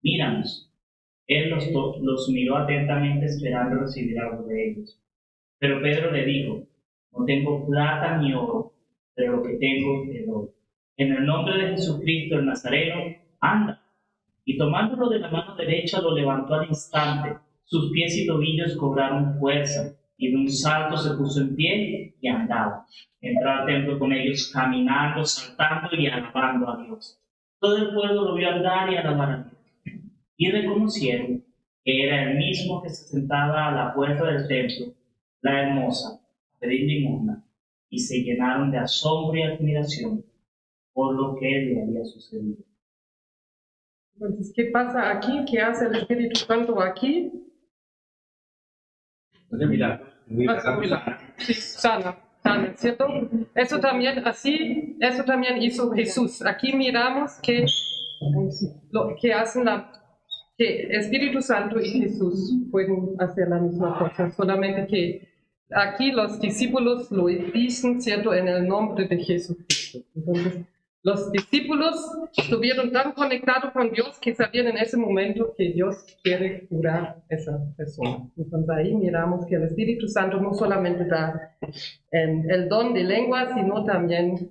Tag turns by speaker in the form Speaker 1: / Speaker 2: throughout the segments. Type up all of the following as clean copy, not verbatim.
Speaker 1: míranos. Él los miró atentamente esperando recibir algo de ellos. Pero Pedro le dijo, no tengo plata ni oro, pero lo que tengo te doy. En el nombre de Jesucristo el Nazareno, anda. Y tomándolo de la mano derecha lo levantó al instante. Sus pies y tobillos cobraron fuerza, y de un salto se puso en pie y andaba. Entró al templo con ellos, caminando, saltando y alabando a Dios. Todo el pueblo lo vio andar y alabar a Dios. Y reconocieron que era el mismo que se sentaba a la puerta del templo, la hermosa, a pedir limosna, y se llenaron de asombro y admiración por lo que le había sucedido.
Speaker 2: Entonces, ¿qué pasa aquí? ¿Qué hace el Espíritu Santo aquí? Sí, sana, ¿cierto? Eso también hizo Jesús. Aquí miramos que lo que hacen que Espíritu Santo y Jesús pueden hacer la misma cosa, solamente que aquí los discípulos lo dicen, ¿cierto?, en el nombre de Jesucristo. Entonces, los discípulos estuvieron tan conectados con Dios que sabían en ese momento que Dios quiere curar a esa persona. Entonces ahí miramos que el Espíritu Santo no solamente da el don de lengua, sino también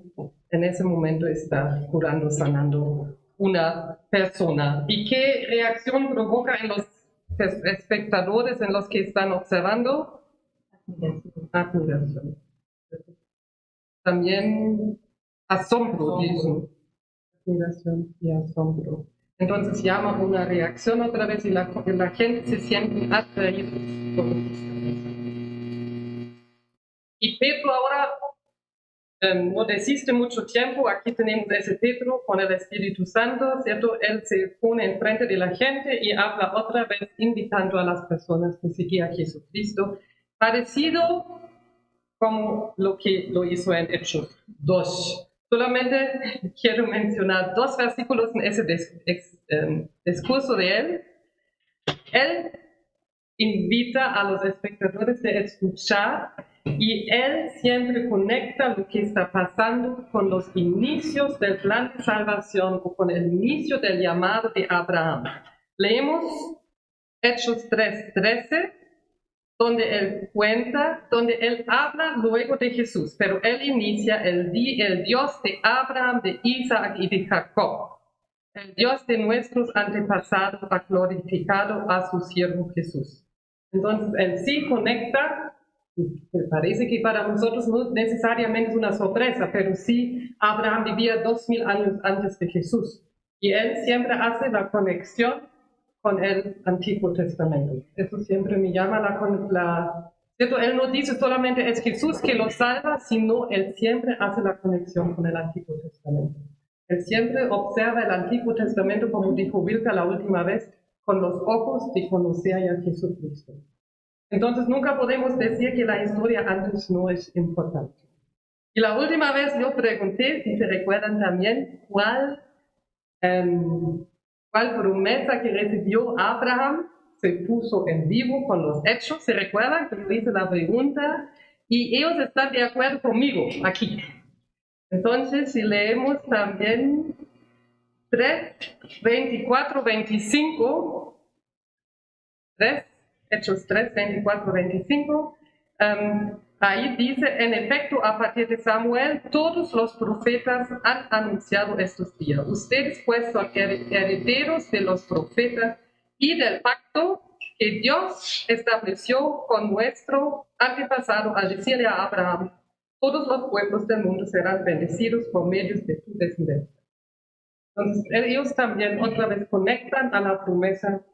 Speaker 2: en ese momento está curando, sanando una persona. ¿Y qué reacción provoca en los espectadores, en los que están observando? Admiración. También asombro, dicen. Admiración y asombro. Entonces llama una reacción otra vez y la gente se siente atraída por lo que está pasando. Y Pedro ahora no desiste mucho tiempo. Aquí tenemos ese Pedro con el Espíritu Santo, ¿cierto? Él se pone enfrente de la gente y habla otra vez invitando a las personas que seguían a Jesucristo, parecido como lo que lo hizo en Hechos 2. Solamente quiero mencionar 2 versículos en ese discurso de él. Él invita a los espectadores a escuchar y él siempre conecta lo que está pasando con los inicios del plan de salvación o con el inicio del llamado de Abraham. Leemos Hechos 3:13, donde él habla luego de Jesús, pero él inicia el Dios de Abraham, de Isaac y de Jacob. El Dios de nuestros antepasados ha glorificado a su siervo Jesús. Entonces, él sí conecta, me parece que para nosotros no necesariamente es una sorpresa, pero sí, Abraham vivía 2000 años antes de Jesús. Y él siempre hace la conexión con el Antiguo Testamento. Eso siempre me llama ¿cierto? Él no dice solamente es Jesús que lo salva, sino él siempre hace la conexión con el Antiguo Testamento. Él siempre observa el Antiguo Testamento, como dijo Wilka la última vez, con los ojos de conocer a Jesucristo. Entonces nunca podemos decir que la historia antes no es importante. Y la última vez yo pregunté, si se recuerdan también, ¿cuál promesa que recibió Abraham se puso en vivo con los hechos? ¿Se recuerdan que yo hice la pregunta? Y ellos están de acuerdo conmigo aquí. Entonces, si leemos también 3, 24, 25, Hechos 3, 24, 25, ahí dice, en efecto, a partir de Samuel, todos los profetas han anunciado estos días. Ustedes pues son herederos de los profetas y del pacto que Dios estableció con nuestro antepasado al decirle a Abraham, todos los pueblos del mundo serán bendecidos por medio de tu descendencia. Entonces, ellos también otra vez conectan a la promesa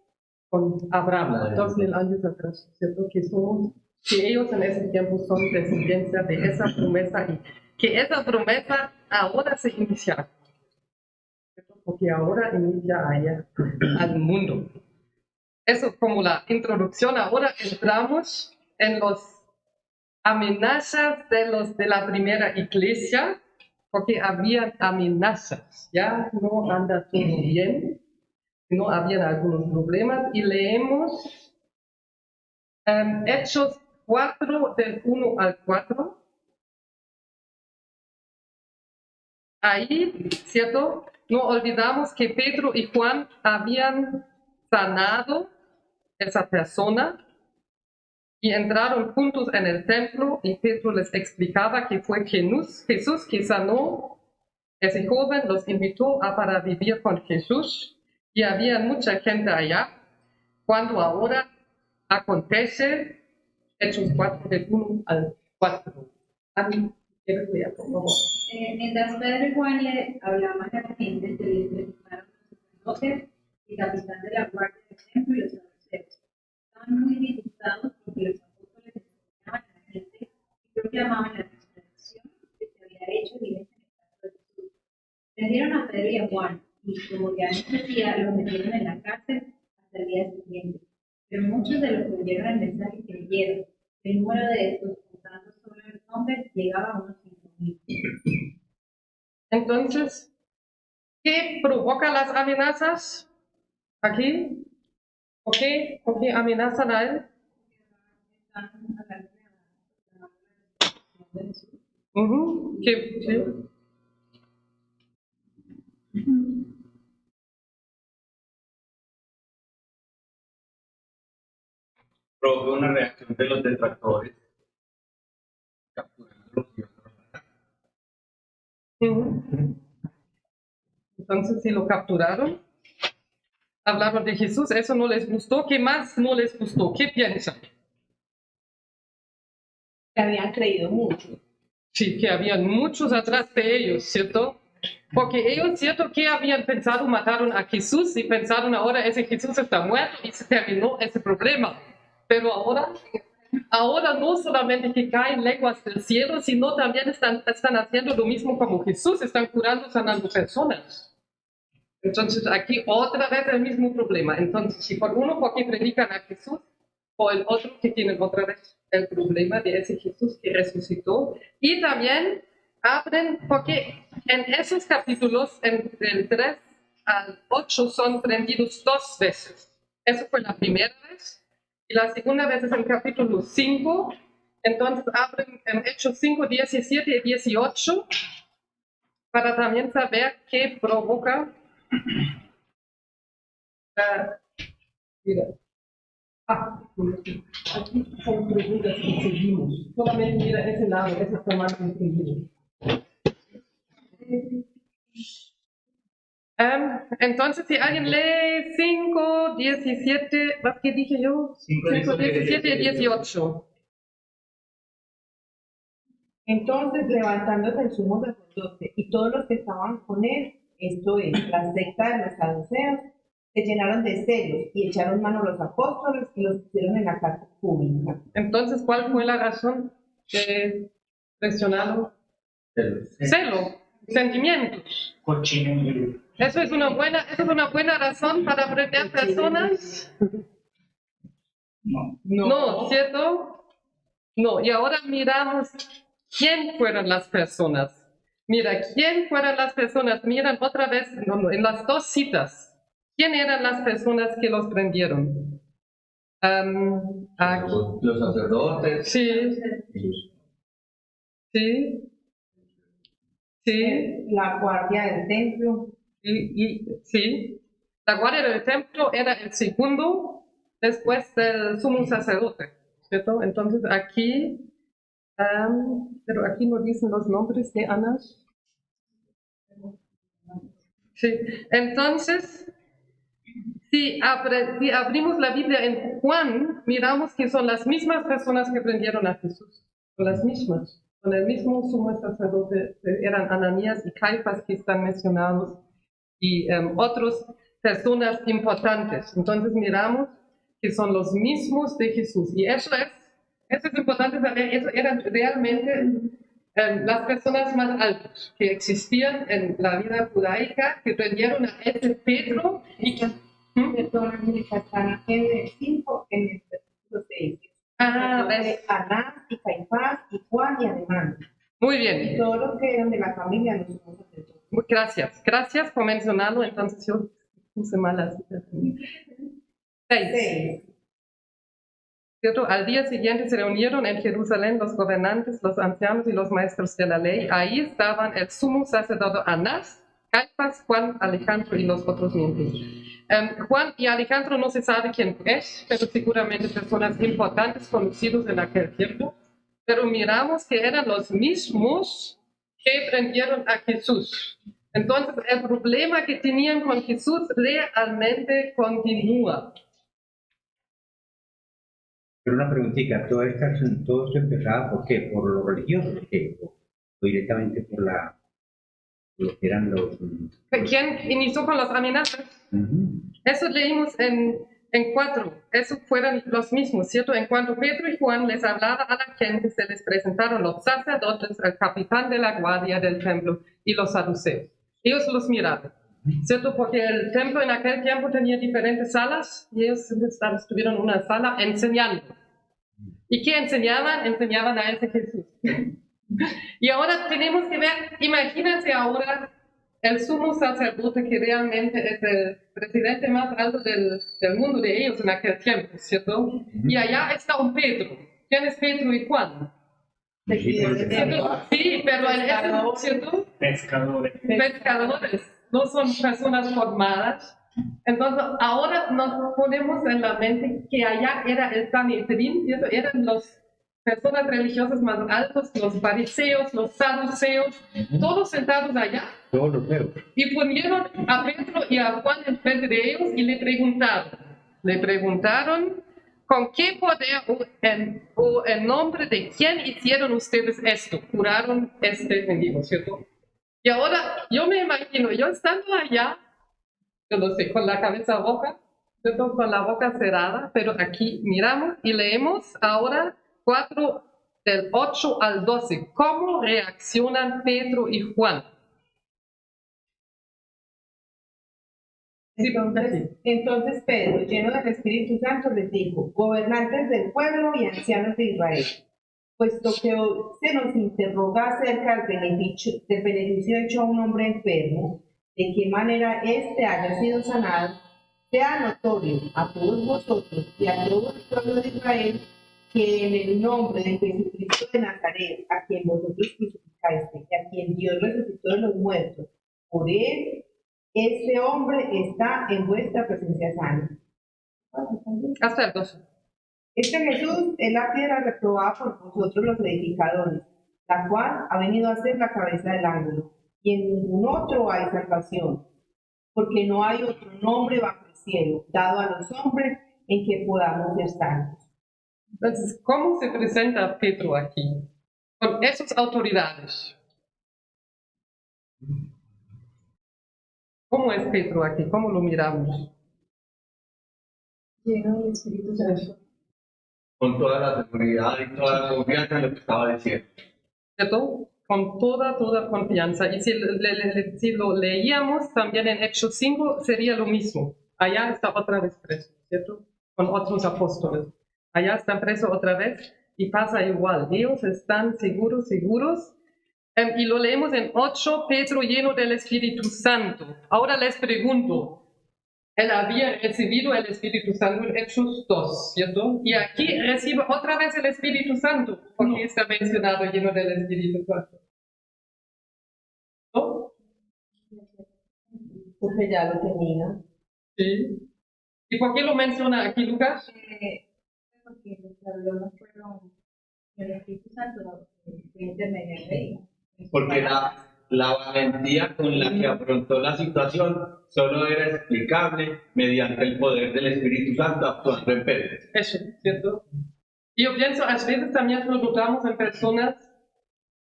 Speaker 2: con Abraham, 2000 años atrás, ¿cierto? Que ellos en ese tiempo son descendencia de esa promesa y que esa promesa ahora se inicia, ¿cierto? Porque ahora inicia allá al mundo. Eso como la introducción. Ahora entramos en las amenazas de la primera iglesia, porque había amenazas, ya no anda todo bien, no había algunos problemas, y leemos Hechos 4, del 1 al 4. Ahí, ¿cierto? No olvidamos que Pedro y Juan habían sanado esa persona y entraron juntos en el templo y Pedro les explicaba que fue Jesús que sanó ese joven, los invitó para vivir con Jesús y había mucha gente allá. Cuando ahora acontece Hechos 4 del 1 al 4. ¿Quieres leer, por favor?
Speaker 3: Mientras Pedro y Juan le hablaban a la gente, se les presentaron los sacerdotes y capitán de la guardia del templo y los saduceos. Estaban muy disgustados porque los apóstoles enseñaban a la gente y proclamaban la resurrección que se había hecho evidente en el caso de Jesús. Prendieron a Pedro y a Juan y, como ya les decía, los metieron en la cárcel hasta el día siguiente. Pero muchos de los que oyeron el mensaje creyeron. El número de estos, contando solo los hombres, llegaba a unos 5,000.
Speaker 2: Entonces, ¿qué provoca las amenazas aquí? ¿Por qué amenazan a él? Sí.
Speaker 4: Provocó una reacción de los detractores, capturándolos y otros.
Speaker 2: Entonces, si lo capturaron, hablaron de Jesús, eso no les gustó. ¿Qué más no les gustó? ¿Qué piensan?
Speaker 5: Que habían creído mucho.
Speaker 2: Sí, que habían muchos atrás de ellos, ¿cierto? Porque ellos, ¿cierto? Que habían pensado, mataron a Jesús y pensaron ahora ese Jesús está muerto y se terminó ese problema. Pero ahora no solamente que caen lenguas del cielo, sino también están haciendo lo mismo como Jesús, están curando, sanando personas. Entonces aquí otra vez el mismo problema. Entonces, si por uno porque predican a Jesús, o el otro que tienen otra vez el problema de ese Jesús que resucitó. Y también abren, porque en esos capítulos, del 3 al 8, son prendidos 2 veces. Eso fue la primera vez. Y la segunda vez es en capítulo 5. Entonces abren en Hechos 5, 17 y 18 para también saber qué provoca. Mira. Aquí son preguntas que seguimos. Solamente mira ese lado, ese formato que seguimos. Entonces, si alguien lee 5, 17, ¿qué dije yo? 5, 17 y 18.
Speaker 5: Entonces, levantándose el sumo sacerdote y todos los que estaban con él, esto es, la secta de los saduceos, se llenaron de celos y echaron mano a los apóstoles y los pusieron en la cárcel pública.
Speaker 2: Entonces, ¿cuál fue la razón de presionarlo? Celo, sentimientos.
Speaker 1: Cochinería.
Speaker 2: Eso es una buena razón para prender personas. No, ¿cierto? No, y ahora miramos quién fueron las personas. Mira, ¿quién fueron las personas? Miran otra vez en las 2 citas. ¿Quién eran las personas que los prendieron?
Speaker 4: Los sacerdotes.
Speaker 2: Sí.
Speaker 5: La guardia del templo.
Speaker 2: Sí. La guardia del templo era el segundo después del sumo sacerdote, ¿cierto? Entonces aquí, pero aquí no dicen los nombres de Anás. Sí. Entonces, si abrimos la Biblia en Juan, miramos que son las mismas personas que prendieron a Jesús. Son las mismas. Con el mismo sumo sacerdote eran Ananías y Caifás que están mencionados y otras personas importantes. Entonces miramos que son los mismos de Jesús. Y eso es importante saber, eso eran realmente las personas más altas que existían en la vida judaica, que prendieron a ese Pedro y que...
Speaker 5: Perdóname, están en el 5, en el versículo 6. Anás y Caifás y Juan y además.
Speaker 2: Muy bien.
Speaker 5: Y todos los que eran de la familia los sumos sacerdotes.
Speaker 2: Gracias por mencionarlo. Entonces yo puse mal las citas. 6. ¿Cierto? Al día siguiente se reunieron en Jerusalén los gobernantes, los ancianos y los maestros de la ley. Ahí estaban el sumo sacerdote Anás, Caifás, Juan, Alejandro y los otros miembros. Juan y Alejandro no se sabe quién es, pero seguramente personas importantes conocidos en aquel tiempo. Pero miramos que eran los mismos que prendieron a Jesús. Entonces, el problema que tenían con Jesús realmente continúa.
Speaker 6: Pero una preguntita, todo esto empezaba ¿por qué? ¿Por lo religioso? ¿Qué? ¿O directamente por lo que eran los...
Speaker 2: ¿Quién inició con las amenazas? Eso leímos en 4. Eso fueron los mismos, ¿cierto? En cuanto Pedro y Juan les hablaba a la gente, se les presentaron los sacerdotes, el capitán de la guardia del templo y los saduceos. Ellos los miraban, ¿cierto? Porque el templo en aquel tiempo tenía diferentes salas y ellos estuvieron en una sala enseñando. ¿Y qué enseñaban? Enseñaban a ese Jesús. Y ahora tenemos que ver, imagínense ahora el sumo sacerdote que realmente es el presidente más alto del mundo de ellos en aquel tiempo, ¿cierto? Y allá está un Pedro. ¿Quién es Pedro y Juan? Sí, pero en eso, ¿cierto?
Speaker 1: Pescadores.
Speaker 2: Pescadores, no son personas formadas. Entonces, ahora nos ponemos en la mente que allá era el Sanedrín, ¿cierto? Eran las personas religiosas más altas, los fariseos, los saduceos, todos sentados allá.
Speaker 6: Todos los feos.
Speaker 2: Y ponieron a Pedro y a Juan enfrente de ellos y le preguntaron, ¿con qué poder o en nombre de quién hicieron ustedes esto? Curaron este mendigo, ¿cierto? Y ahora yo me imagino, yo estando allá, yo lo sé, con la cabeza roja, ¿cierto? Con la boca cerrada, pero aquí miramos y leemos ahora 4 del 8 al 12. ¿Cómo reaccionan Pedro y Juan?
Speaker 5: Entonces Pedro, lleno del Espíritu Santo, les dijo: gobernantes del pueblo y ancianos de Israel, puesto que se nos interroga acerca del beneficio hecho a un hombre enfermo, de qué manera éste haya sido sanado, sea notorio a todos vosotros y a todo el pueblo de Israel que en el nombre de Jesucristo de Nazaret, a quien vosotros crucificaste y a quien Dios resucitó de los muertos, por él, este hombre está en vuestra presencia sano.
Speaker 2: Hasta el 12.
Speaker 5: Este Jesús es la piedra reprobada por vosotros los edificadores, la cual ha venido a ser la cabeza del ángulo, y en ningún otro hay salvación, porque no hay otro nombre bajo el cielo dado a los hombres en que podamos ser salvos.
Speaker 2: Entonces, ¿cómo se presenta Pedro aquí? Con esas autoridades. ¿Cómo es Pedro aquí? ¿Cómo lo miramos?
Speaker 3: Lleno del Espíritu Santo.
Speaker 4: Con toda la seguridad y toda la confianza en lo que estaba diciendo.
Speaker 2: ¿Cierto? Con toda confianza. Y si lo leíamos también en Hechos 5, sería lo mismo. Allá está otra vez preso, ¿cierto? Con otros apóstoles. Allá está preso otra vez y pasa igual. Ellos están seguros. Y lo leemos en 8, Pedro lleno del Espíritu Santo. Ahora les pregunto, él había recibido el Espíritu Santo en Hechos 2, ¿cierto? Y aquí recibe otra vez el Espíritu Santo, porque está mencionado lleno del Espíritu Santo. ¿No?
Speaker 5: Porque ya lo tenía.
Speaker 2: Sí. ¿Y por qué lo menciona aquí Lucas?
Speaker 3: Porque los problemas fueron el Espíritu Santo, que intermedia de ella.
Speaker 4: Porque la valentía con la que afrontó la situación solo era explicable mediante el poder del Espíritu Santo actuando en Pedro.
Speaker 2: Eso, ¿cierto? Y yo pienso, a veces también lo notamos en personas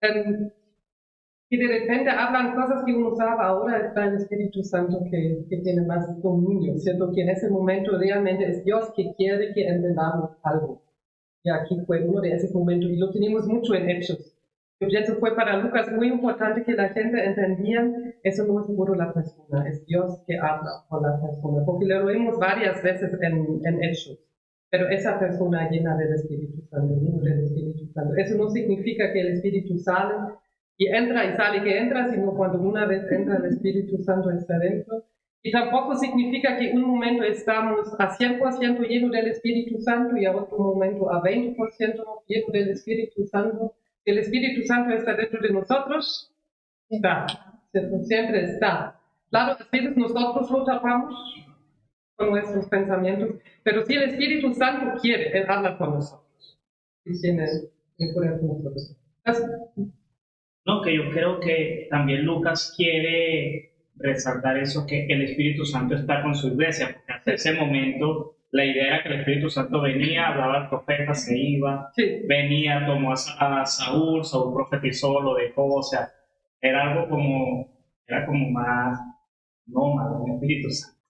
Speaker 2: que de repente hablan cosas que uno sabe, ahora está el Espíritu Santo que tiene más dominio, ¿cierto? Que en ese momento realmente es Dios que quiere que entendamos algo. Y aquí fue uno de esos momentos, y lo tenemos mucho en Hechos. Yo pienso fue para Lucas muy importante que la gente entendía, eso no es puro la persona, es Dios que habla con la persona, porque lo vemos varias veces en Hechos. Pero esa persona llena del Espíritu Santo, lleno del Espíritu Santo. Eso no significa que el Espíritu sale y entra y sale que entra, sino cuando una vez entra el Espíritu Santo está dentro. Y tampoco significa que un momento estamos a 100% lleno del Espíritu Santo y a otro momento a 20% lleno del Espíritu Santo. El Espíritu Santo está dentro de nosotros, está, siempre está. Claro, a veces nosotros lo tapamos, con nuestros pensamientos, pero si el Espíritu Santo quiere, Él habla con nosotros. Y tiene el poder con nosotros. Así.
Speaker 1: No, que yo creo que también Lucas quiere resaltar eso, que el Espíritu Santo está con su iglesia, porque hasta ese momento la idea era que el Espíritu Santo venía, hablaba al profeta, se iba,
Speaker 2: Sí.
Speaker 1: venía, tomó a Saúl, Saúl profetizó, lo dejó, o sea, era algo era como más nómada, el Espíritu Santo.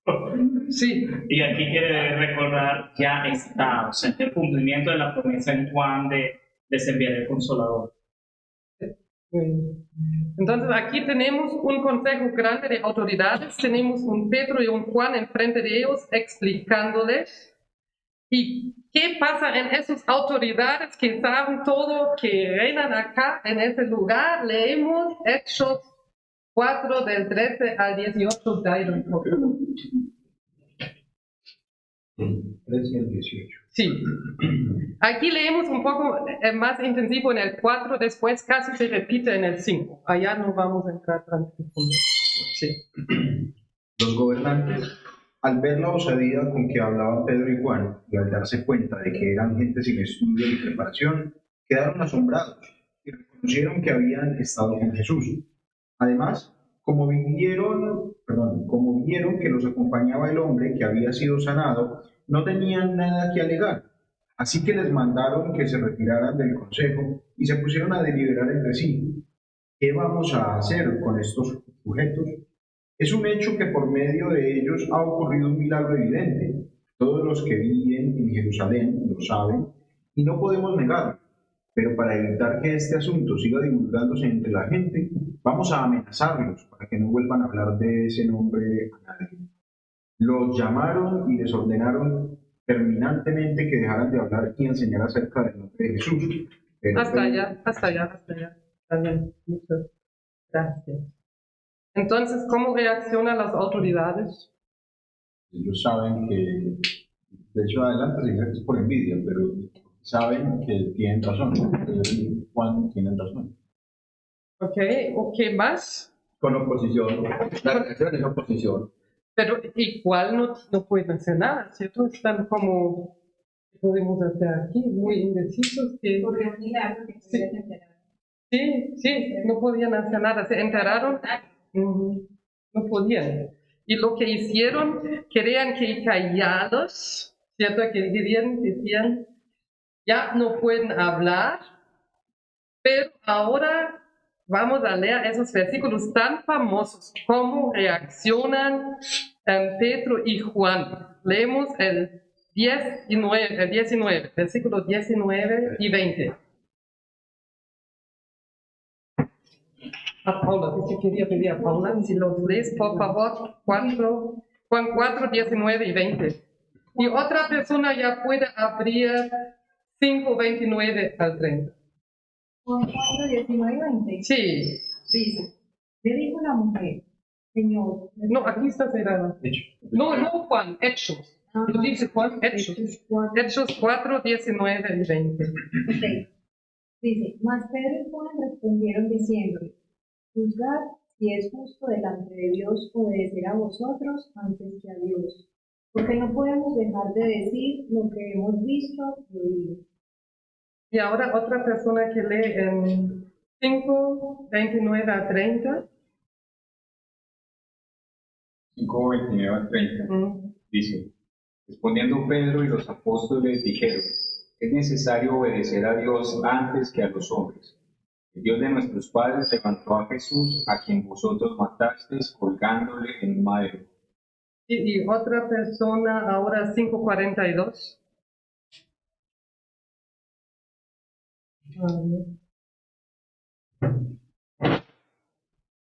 Speaker 2: Sí,
Speaker 1: Y aquí quiere recordar, ya está, o sea, el cumplimiento de la promesa en Juan de enviar el Consolador.
Speaker 2: entonces aquí tenemos un consejo grande de autoridades, tenemos un Pedro y un Juan enfrente de ellos explicándoles. ¿Y qué pasa en esas autoridades que saben todo, que reinan acá en ese lugar? Leemos Hechos 4 del 13 al 18. Dairo.
Speaker 6: 13 al 18.
Speaker 2: Sí. Aquí leemos un poco más intensivo en el 4, después casi se repite en el 5. Allá no vamos a entrar tan profundo. Sí.
Speaker 7: Los gobernantes, al ver la osadía con que hablaban Pedro y Juan y al darse cuenta de que eran gente sin estudio ni preparación, quedaron asombrados y reconocieron que habían estado con Jesús. Además, como vieron que los acompañaba el hombre que había sido sanado, no tenían nada que alegar. Así que les mandaron que se retiraran del consejo y se pusieron a deliberar entre sí. ¿Qué vamos a hacer con estos sujetos? Es un hecho que por medio de ellos ha ocurrido un milagro evidente. Todos los que viven en Jerusalén lo saben y no podemos negarlo. Pero para evitar que este asunto siga divulgándose entre la gente, vamos a amenazarlos para que no vuelvan a hablar de ese nombre a nadie. Los llamaron y les ordenaron terminantemente que dejaran de hablar y enseñar acerca del nombre de Jesús. Pero
Speaker 2: Hasta allá. Está bien. Muchas gracias. Entonces, ¿cómo reaccionan las autoridades?
Speaker 7: ellos saben que, de hecho adelante se dice que es por envidia, pero saben que tienen razón, que Juan tienen razón.
Speaker 2: Ok, ¿o qué más?
Speaker 4: Con oposición. La reacción es oposición.
Speaker 2: Pero igual no pueden hacer nada, ¿cierto? Están como, ¿qué podemos hacer aquí? Muy indecisos. Que,
Speaker 3: Porque un milagro que
Speaker 2: Sí.
Speaker 3: se enteraron.
Speaker 2: sí, no podían hacer nada. Se enteraron, no podían. Y lo que hicieron, querían que callados, ¿cierto? Que decían, ya no pueden hablar, pero ahora vamos a leer esos versículos tan famosos, cómo reaccionan Pedro y Juan. Leemos el 19, versículos 19 y 20. A Paula, yo quería pedir a Paula, si los lees, por favor, Juan 4, 19 y 20. Y otra persona ya puede abrir 5, 29 al 30.
Speaker 3: Juan 4, 19 y 20.
Speaker 2: Sí,
Speaker 3: Dice, le dijo la mujer, Señor.
Speaker 2: no, aquí está cerrado. No, Juan, Hechos. Lo dice Juan, Hechos. Hechos 4, 19 y 20.
Speaker 3: Ok. Dice, mas Pedro y Juan respondieron diciendo, juzgad si es justo delante de Dios obedecer a vosotros antes que a Dios, porque no podemos dejar de decir lo que hemos visto y oído.
Speaker 2: Y ahora otra persona que lee en 5, 29 a 30.
Speaker 8: 5, 29 al 30. Dice, respondiendo Pedro y los apóstoles dijeron, es necesario obedecer a Dios antes que a los hombres. El Dios de nuestros padres levantó a Jesús, a quien vosotros matasteis colgándole en un madero.
Speaker 2: Y otra persona ahora 5:42.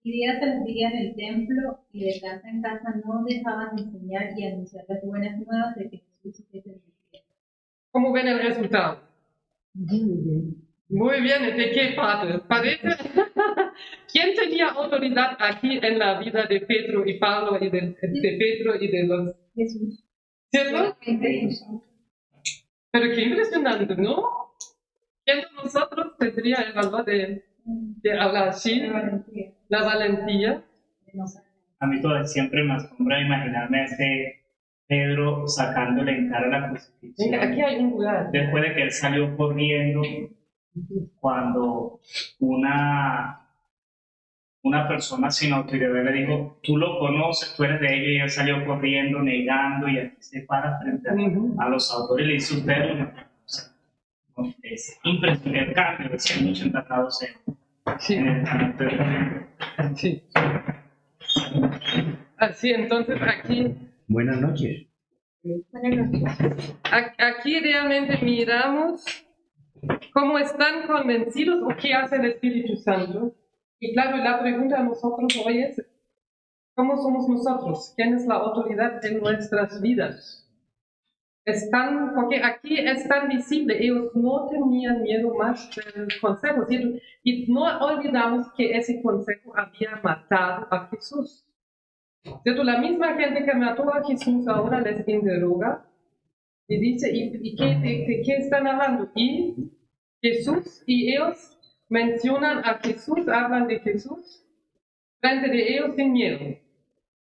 Speaker 3: Y día tras día en el templo y de casa en casa no dejaban de enseñar y anunciar las buenas nuevas de que Jesús es el Mesías.
Speaker 2: ¿Cómo ven el resultado? Muy bien, ¿de qué parte? Parece. ¿Quién tenía autoridad aquí en la vida de Pedro y Pablo y de Pedro y de los...
Speaker 3: Jesús.
Speaker 2: ¿Cierto?
Speaker 3: Solamente Jesús.
Speaker 2: Pero qué impresionante, ¿no? ¿Quién de nosotros tendría el valor de hablar así?
Speaker 3: La valentía.
Speaker 2: La valentía.
Speaker 3: De no saber.
Speaker 1: A mí todo siempre me asombra imaginarme a ese Pedro sacándole en cara la crucifixión.
Speaker 2: Venga, aquí hay un lugar.
Speaker 1: Después de que él salió corriendo, cuando una persona sin autoridad le dijo, tú lo conoces, tú eres de ella, y él salió corriendo, negando, y aquí se para frente a los autores y le dice, usted no me conoce. Es impresionante el cambio de 180 grados
Speaker 2: Sí.
Speaker 1: en el carácter.
Speaker 2: Sí. Así, entonces aquí,
Speaker 6: Buenas noches.
Speaker 2: aquí realmente miramos cómo están convencidos o qué hace el Espíritu Santo. Y claro, la pregunta a nosotros hoy es, ¿cómo somos nosotros? ¿Quién es la autoridad en nuestras vidas? Porque aquí es tan visible, ellos no tenían miedo más del consejo, ¿cierto? Y no olvidamos que ese consejo había matado a Jesús, ¿cierto? La misma gente que mató a Jesús ahora les interroga y dice, ¿y de qué están hablando? Y Jesús, y ellos mencionan a Jesús, hablan de Jesús, frente de ellos sin miedo.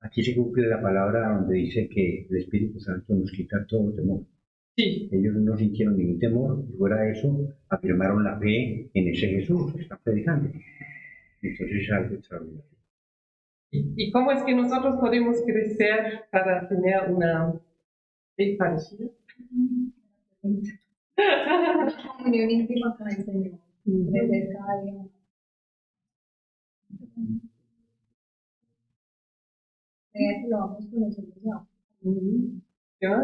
Speaker 6: Aquí se cumple la palabra donde dice que el Espíritu Santo nos quita todo temor.
Speaker 2: Sí.
Speaker 6: Ellos no sintieron ningún temor, y fuera de eso, afirmaron la fe en ese Jesús que están predicando. Entonces es algo extraordinario.
Speaker 2: ¿Y cómo es que nosotros podemos crecer para tener una fe parecida?
Speaker 3: Comunión íntima con el Señor. Crecer cada día. Que lo vamos conociendo ya.
Speaker 2: ¿Ya?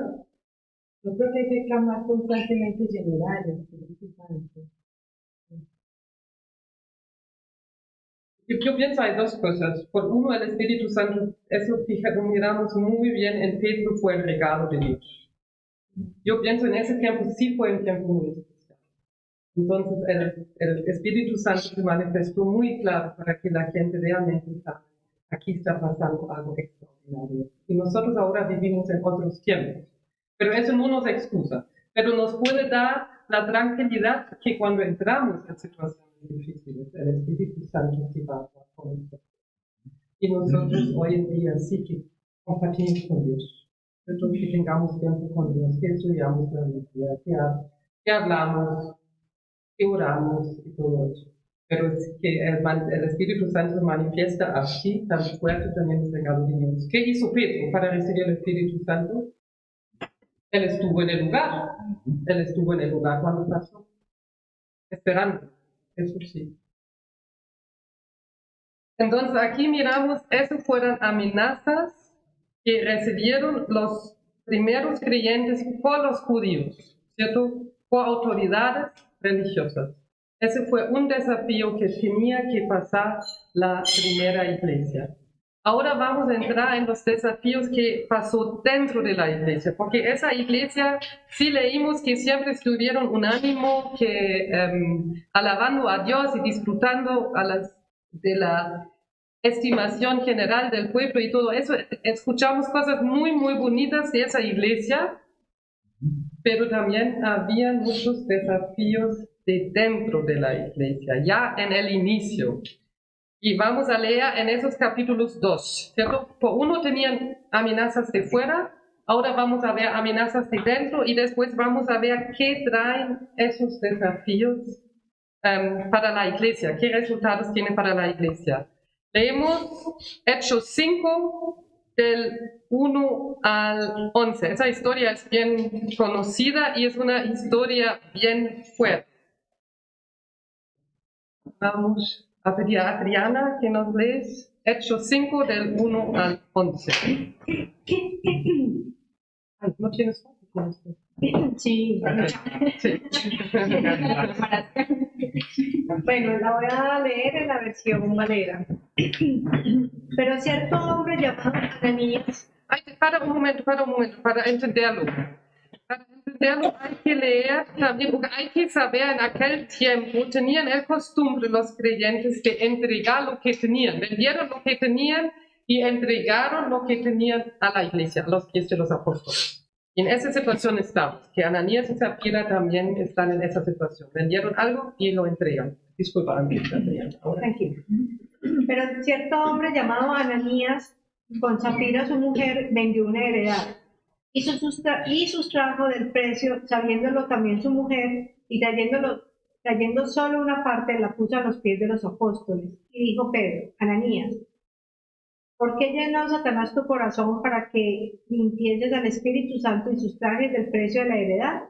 Speaker 5: Yo creo que hay que clamar constantemente y llenar el Espíritu Santo.
Speaker 2: Yo pienso hay dos cosas. Por uno, el Espíritu Santo, eso miramos muy bien en Pedro, fue el regalo de Dios. Yo pienso en ese tiempo sí fue un tiempo muy especial. Entonces el Espíritu Santo se manifestó muy claro para que la gente realmente sabe, aquí está pasando algo extraordinario. Y nosotros ahora vivimos en otros tiempos. Pero eso no nos excusa. Pero nos puede dar la tranquilidad que cuando entramos en situaciones difíciles, el Espíritu Santo se va a estar con nosotros. Y nosotros hoy en día sí que compartimos con Dios. Entonces que tengamos tiempo con Dios, que estudiamos la Biblia, que hablamos, que oramos y todo eso. Pero es que el Espíritu Santo manifiesta así tan fuerte también el regalo de Dios. ¿Qué hizo Pedro para recibir el Espíritu Santo? Él estuvo en el lugar. Él estuvo en el lugar cuando pasó. Esperando. Eso sí. Entonces aquí miramos, esas fueron amenazas que recibieron los primeros creyentes por los judíos, ¿cierto? Por autoridades religiosas. Ese fue un desafío que tenía que pasar la primera iglesia. Ahora vamos a entrar en los desafíos que pasó dentro de la iglesia, porque esa iglesia, sí leímos que siempre estuvieron un ánimo que alabando a Dios y disfrutando de la estimación general del pueblo y todo eso. Escuchamos cosas muy, muy bonitas de esa iglesia, pero también había muchos desafíos de dentro de la iglesia, ya en el inicio. Y vamos a leer en esos capítulos 2, ¿cierto? Por uno tenían amenazas de fuera, ahora vamos a ver amenazas de dentro y después vamos a ver qué traen esos desafíos para la iglesia, qué resultados tiene para la iglesia. Leemos Hechos 5, del 1 al 11. Esa historia es bien conocida y es una historia bien fuerte. Vamos a pedir a Adriana que nos lees Hechos 5 del 1 al 11. Ay, ¿no tienes foto?
Speaker 3: Sí.
Speaker 2: Sí.
Speaker 3: Bueno, la voy a leer en la versión Valera. Pero cierto hombre llamado Ananías.
Speaker 2: Ay, para un momento, para entenderlo. Para entenderlo hay que leer también, porque hay que saber, en aquel tiempo tenían el costumbre los creyentes de entregar lo que tenían, vendieron lo que tenían y entregaron lo que tenían a la iglesia, a los pies de los apóstoles. Y en esa situación estamos, que Ananías y Zafira también están en esa situación. Vendieron algo y lo entregan. Disculpa, Adriana.
Speaker 3: Tranquilo. Pero cierto hombre llamado Ananías, con Zafira su mujer, vendió una heredad.
Speaker 9: y sustrajo del precio, sabiéndolo también su mujer, y trayendo solo una parte, la puso a los pies de los apóstoles. Y dijo Pedro, Ananías, ¿por qué llenó Satanás tu corazón para que mintieses al Espíritu Santo y sustrajes del precio de la heredad?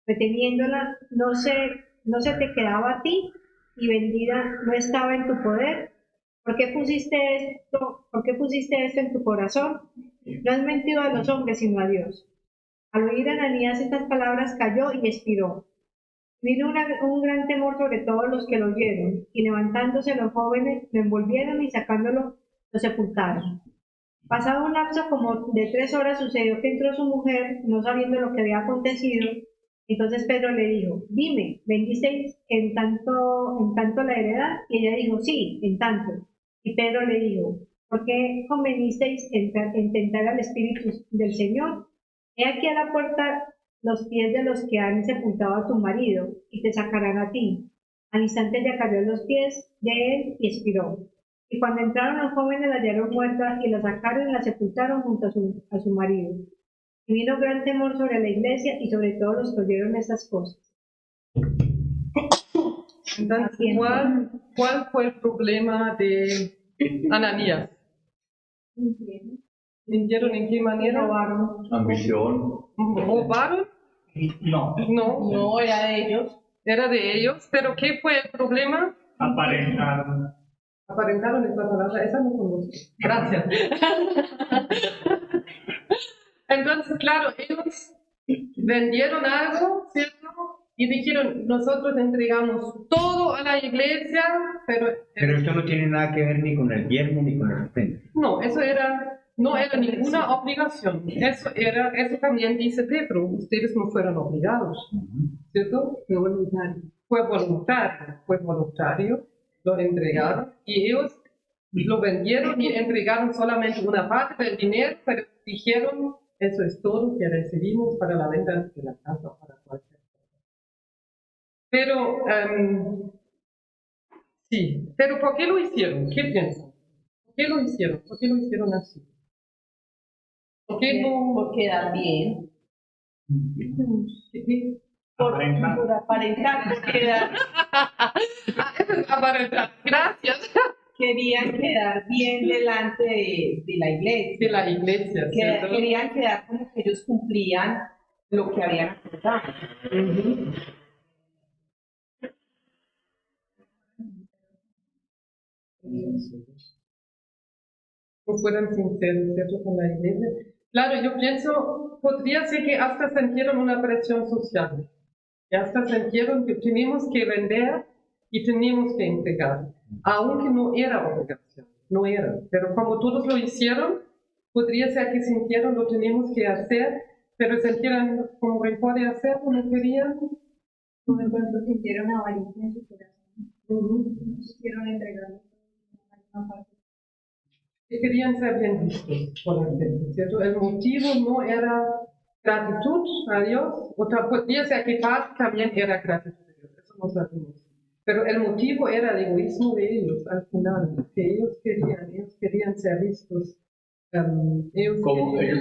Speaker 9: Reteniéndola, no se te quedaba a ti, y vendida no estaba en tu poder. ¿Por qué pusiste esto en tu corazón? No has mentido a los hombres, sino a Dios. Al oír Ananías estas palabras, cayó y expiró. Vino un gran temor sobre todos los que lo oyeron, y levantándose los jóvenes, lo envolvieron y sacándolo, lo sepultaron. Pasado un lapso como de 3 horas, sucedió que entró su mujer, no sabiendo lo que había acontecido. Entonces Pedro le dijo, dime, ¿vendisteis en tanto la heredad? Y ella dijo, sí, en tanto. Y Pedro le dijo, ¿por qué convenisteis en tentar al Espíritu del Señor? He aquí a la puerta los pies de los que han sepultado a tu marido, y te sacarán a ti. Al instante ella cayó en los pies de él y expiró. Y cuando entraron los jóvenes la hallaron muerta, y la sacaron y la sepultaron junto a su marido. Y vino gran temor sobre la iglesia y sobre todos los que oyeron estas cosas.
Speaker 2: Entonces, ¿cuál fue el problema de Ananías? ¿Mintieron en qué manera?
Speaker 9: Robaron.
Speaker 4: Ambición.
Speaker 2: ¿Robaron?
Speaker 1: No,
Speaker 2: No,
Speaker 5: No, era de ellos.
Speaker 2: era de ellos. ¿Pero qué fue el problema?
Speaker 1: aparentaron.
Speaker 2: Aparentaron esta palabra, esa no conozco. Gracias. Entonces, claro, ellos vendieron algo, ¿cierto? Y dijeron, nosotros entregamos todo a la iglesia, pero
Speaker 6: Esto no tiene nada que ver ni con el diezmo ni con la ofrenda.
Speaker 2: no, no era ninguna obligación. Eso también dice Pedro, ustedes no fueron obligados, ¿cierto? Fue voluntario, lo entregaron y ellos lo vendieron y entregaron solamente una parte del dinero, pero dijeron, eso es todo que recibimos para la venta de la casa o para cualquier cosa. Pero, sí, pero ¿por qué lo hicieron? ¿Qué piensan? ¿Por qué lo hicieron? ¿Por qué lo hicieron así? ¿Por qué no?
Speaker 5: Por quedar bien.
Speaker 1: Aparentar.
Speaker 5: Por aparentar.
Speaker 2: Eso es aparentar. Gracias.
Speaker 5: Querían quedar bien delante de la iglesia.
Speaker 2: De la iglesia, ¿cierto?
Speaker 5: Querían quedar como que ellos cumplían lo que habían acordado.
Speaker 2: No fueran sinceros, ¿cierto? Con la iglesia. Claro, yo pienso, podría ser que hasta sintieron una presión social. Y hasta sintieron que teníamos que vender y teníamos que entregar. Aunque no era obligación, no era. Pero como todos lo hicieron, podría ser que sintieron lo tenemos que hacer, pero sintieron como que puede hacerlo, no querían.
Speaker 3: Por de pronto sintieron avaricia en su corazón. No quisieron entregarlo una parte.
Speaker 2: Que querían ser bien vistos por la gente, ¿cierto? El motivo no era gratitud a Dios, o podría ser que parte también era gratitud a Dios, eso no sabemos. Pero el motivo era el egoísmo de ellos al final, que ellos querían ser vistos.
Speaker 4: Ellos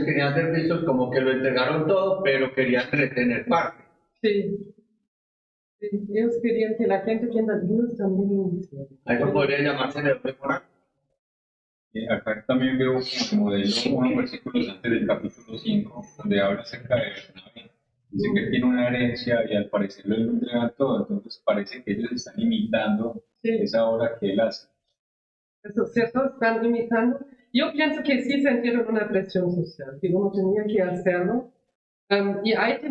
Speaker 4: querían ser vistos como que lo entregaron todo, pero querían retener parte.
Speaker 2: Sí. Sí, ellos querían que la gente piensa, Dios también lo hizo.
Speaker 4: Eso podría llamarse de doble moral.
Speaker 8: Acá también veo como modelo unos versículos antes del capítulo 5, donde habla acerca de Bernabé. Dice que él tiene una herencia y al parecer él lo entrega todo, entonces parece que ellos están imitando esa obra que él hace.
Speaker 2: Eso es cierto, están imitando. Yo pienso que sí sintieron una presión social, que uno tenía que hacerlo. Y aquí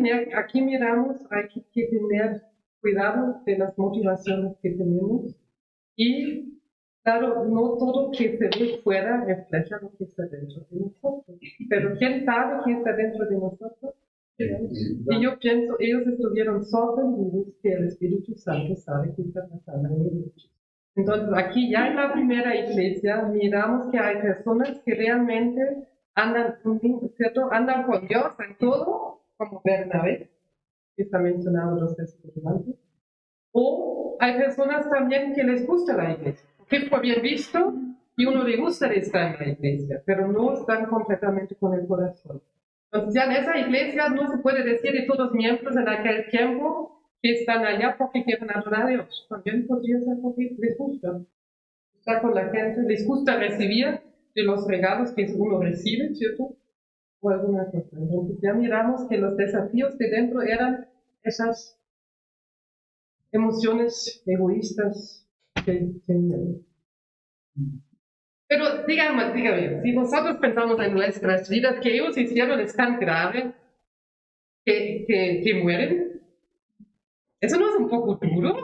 Speaker 2: miramos, hay que tener cuidado de las motivaciones que tenemos. Y claro, no todo que se ve fuera refleja lo que está dentro de nosotros. Pero ¿quién sabe qué está dentro de nosotros? Y yo pienso, ellos estuvieron sorprendidos que el Espíritu Santo sabe qué está pasando en ellos. Entonces, aquí ya en la primera iglesia miramos que hay personas que realmente andan con Dios en todo, como Bernabé, que está mencionado los estudiantes. O hay personas también que les gusta la iglesia, que fue bien visto y uno le gusta estar en la iglesia, pero no están completamente con el corazón. Entonces ya en esa iglesia no se puede decir de todos los miembros en aquel tiempo que están allá porque quieren adorar a Dios. También podría ser porque les gusta estar con la gente, les gusta recibir de los regalos que uno recibe, ¿cierto? O alguna cosa. Entonces ya miramos que los desafíos de dentro eran esas emociones egoístas que tenían. Pero dígame, si nosotros pensamos en nuestras vidas que ellos hicieron es tan grave que mueren, ¿eso no es un poco duro?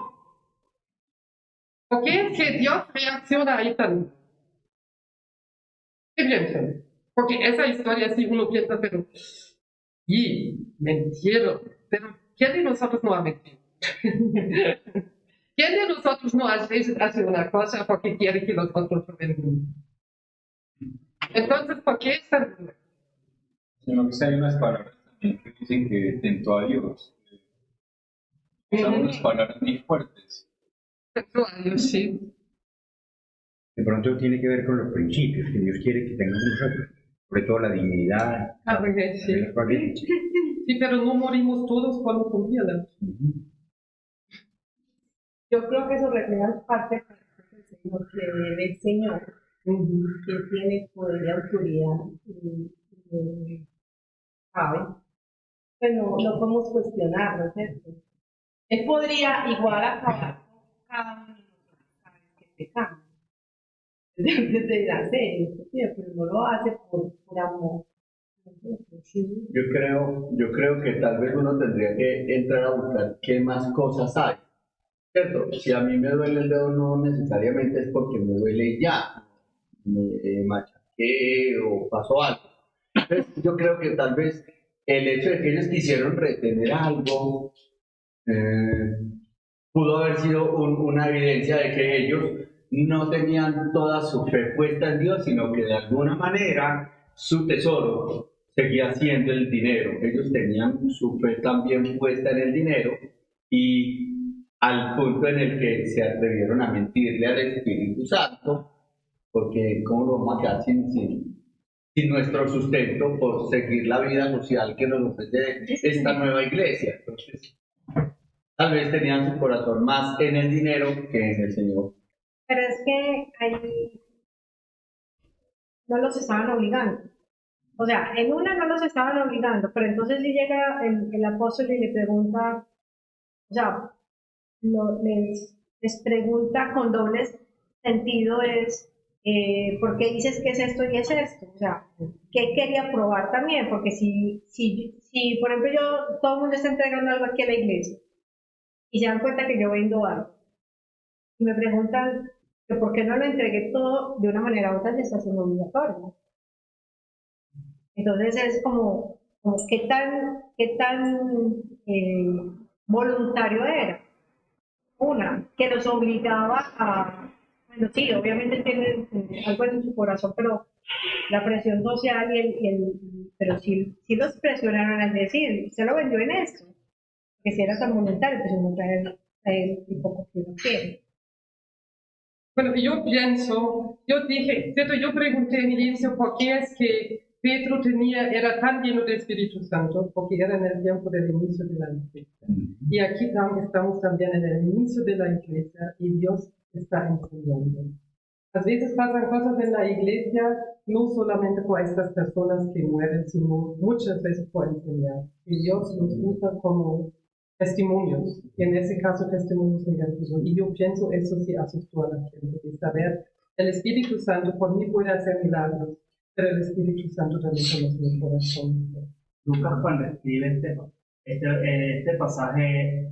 Speaker 2: ¿Por qué es que Dios reacciona ahí tan? ¿Qué piensan? Porque esa historia sí uno piensa, pero sí, mentira, pero ¿quién de nosotros no ha mentido? ¿Quién de nosotros no a veces hace una cosa porque quiere que los otros lo vengan? Entonces, ¿por qué es tan duro?
Speaker 8: Sino que hay unas palabras también que dicen que tentó a Dios. Son unas palabras muy fuertes.
Speaker 2: Tentó a Dios, sí.
Speaker 6: De pronto tiene que ver con los principios que Dios quiere que tengamos nosotros, sobre todo la dignidad.
Speaker 2: Sí. Sí, pero no morimos todos cuando convielan.
Speaker 5: Yo creo que eso refleja parte del Señor, que ve el Señor, que tiene poder y autoridad, y sabe. Pues no podemos cuestionar, ¿no es cierto? Él podría igual acabar con cada uno de nosotros, cada vez que pecamos. Desde la serie, pero no lo hace por amor.
Speaker 4: Yo creo que tal vez uno tendría que entrar a buscar qué más cosas hay, ¿cierto? Si a mí me duele el dedo, no necesariamente es porque me duele ya, me machaqué o pasó algo. Entonces, yo creo que tal vez el hecho de que ellos quisieron retener algo pudo haber sido una evidencia de que ellos no tenían toda su fe puesta en Dios, sino que de alguna manera su tesoro seguía siendo el dinero. Ellos tenían su fe también puesta en el dinero y al punto en el que se atrevieron a mentirle al Espíritu Santo, porque ¿cómo lo vamos a quedar sin nuestro sustento por seguir la vida social que nos ofrece esta nueva iglesia? Entonces, tal vez tenían su corazón más en el dinero que en el Señor.
Speaker 9: Pero es que ahí no los estaban obligando. O sea, en una no los estaban obligando, pero entonces si llega el apóstol y le pregunta, o sea, les pregunta con doble sentido es, ¿por qué dices que es esto y es esto? O sea, ¿qué quería probar también? Porque si por ejemplo, todo el mundo está entregando algo aquí a la iglesia y se dan cuenta que yo vendo algo y me preguntan que por qué no lo entregué todo de una manera u otra, se está haciendo obligatorio. Entonces es como qué tan voluntario era. Una, que los obligaba a, bueno, sí, obviamente tienen algo en su corazón, pero la presión social pero sí los presionaron al decir, se lo vendió en esto, que si era tan voluntario, pues no traer el poco que uno quiere.
Speaker 2: Bueno, yo dije, ¿cierto? Yo pregunté en el inicio por qué es que Pedro era tan lleno del Espíritu Santo, porque era en el tiempo del inicio de la iglesia. Y aquí estamos también en el inicio de la iglesia y Dios está enseñando. A veces pasan cosas en la iglesia, no solamente por estas personas que mueren, sino muchas veces por enseñar. Y Dios nos usa como testimonios, y en ese caso testimonios negativos. Y yo pienso eso sí asustó a la gente, de saber, el Espíritu Santo por mí puede hacer milagros, pero el Espíritu Santo también conoce mi corazón.
Speaker 1: Lucas, cuando escribe este pasaje,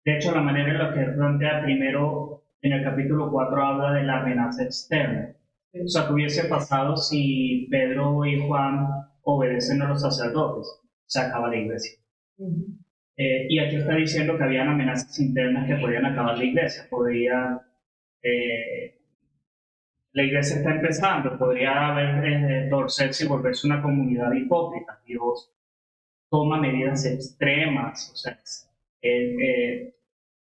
Speaker 1: de hecho la manera en la que plantea primero en el capítulo 4 habla de la amenaza externa. O sea, ¿qué hubiese pasado si Pedro y Juan obedecen a los sacerdotes? Se acaba la iglesia. Y aquí está diciendo que habían amenazas internas que podían acabar la iglesia. La iglesia está empezando, podría haber torcerse y volverse una comunidad hipócrita. Dios toma medidas extremas, o sea,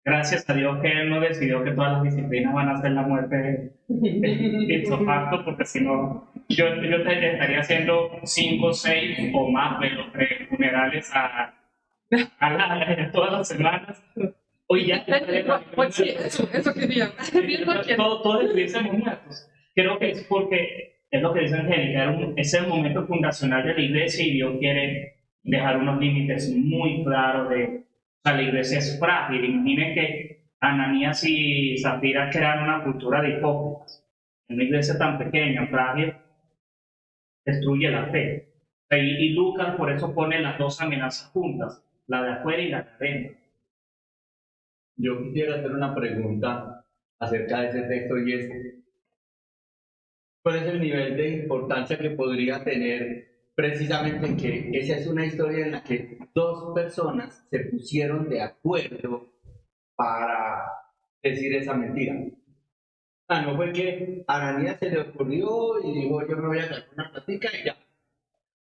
Speaker 1: Gracias a Dios que Él no decidió que todas las disciplinas van a ser la muerte ipso facto, porque si no, yo te estaría haciendo 5, 6 o más funerales todas las semanas. Hoy ya
Speaker 2: Pues sí, eso quería.
Speaker 1: todos estuviésemos muertos. Creo que es porque es lo que dice Angélica, es el momento fundacional de la iglesia y Dios quiere dejar unos límites muy claros de, o sea, la iglesia es frágil. Imaginen que Ananías y Zafira crearon una cultura de hipócritas. Una iglesia tan pequeña, frágil, destruye la fe. Y Lucas por eso pone las dos amenazas juntas, la de afuera y la de adentro.
Speaker 4: Yo quisiera hacer una pregunta acerca de ese texto y es, ¿cuál es el nivel de importancia que podría tener precisamente en que esa es una historia en la que dos personas se pusieron de acuerdo para decir esa mentira? No fue que a Ananías se le ocurrió y dijo yo me voy a sacar una plática y ya.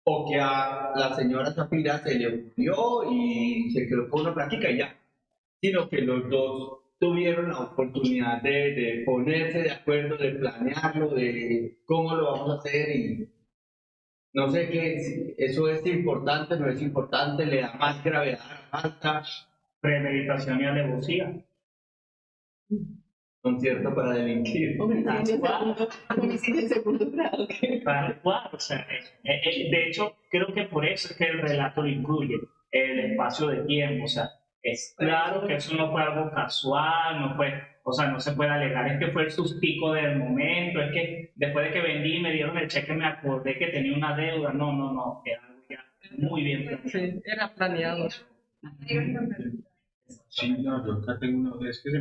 Speaker 4: O que a la señora Zafira se le ocurrió y se quedó con una plática y ya. Sino que los dos tuvieron la oportunidad de ponerse de acuerdo, de planearlo, de cómo lo vamos a hacer y no sé qué, si eso es importante, no es importante, le da más gravedad a la falta.
Speaker 1: Premeditación y alevosía.
Speaker 4: Concierto para delinquir.
Speaker 5: Homicidio de segundo grado.
Speaker 1: Tal cual, o sea, de hecho, creo que por eso es que el relato lo incluye, el espacio de tiempo, o sea, es claro que eso no fue algo casual, no fue, o sea, no se puede alegar, es que fue el sustico del momento, es que después de que vendí y me dieron el cheque me acordé que tenía una deuda, no, era algo ya muy bien planeado.
Speaker 2: Sí, era planeado.
Speaker 7: Sí, no, yo acá tengo una, es que a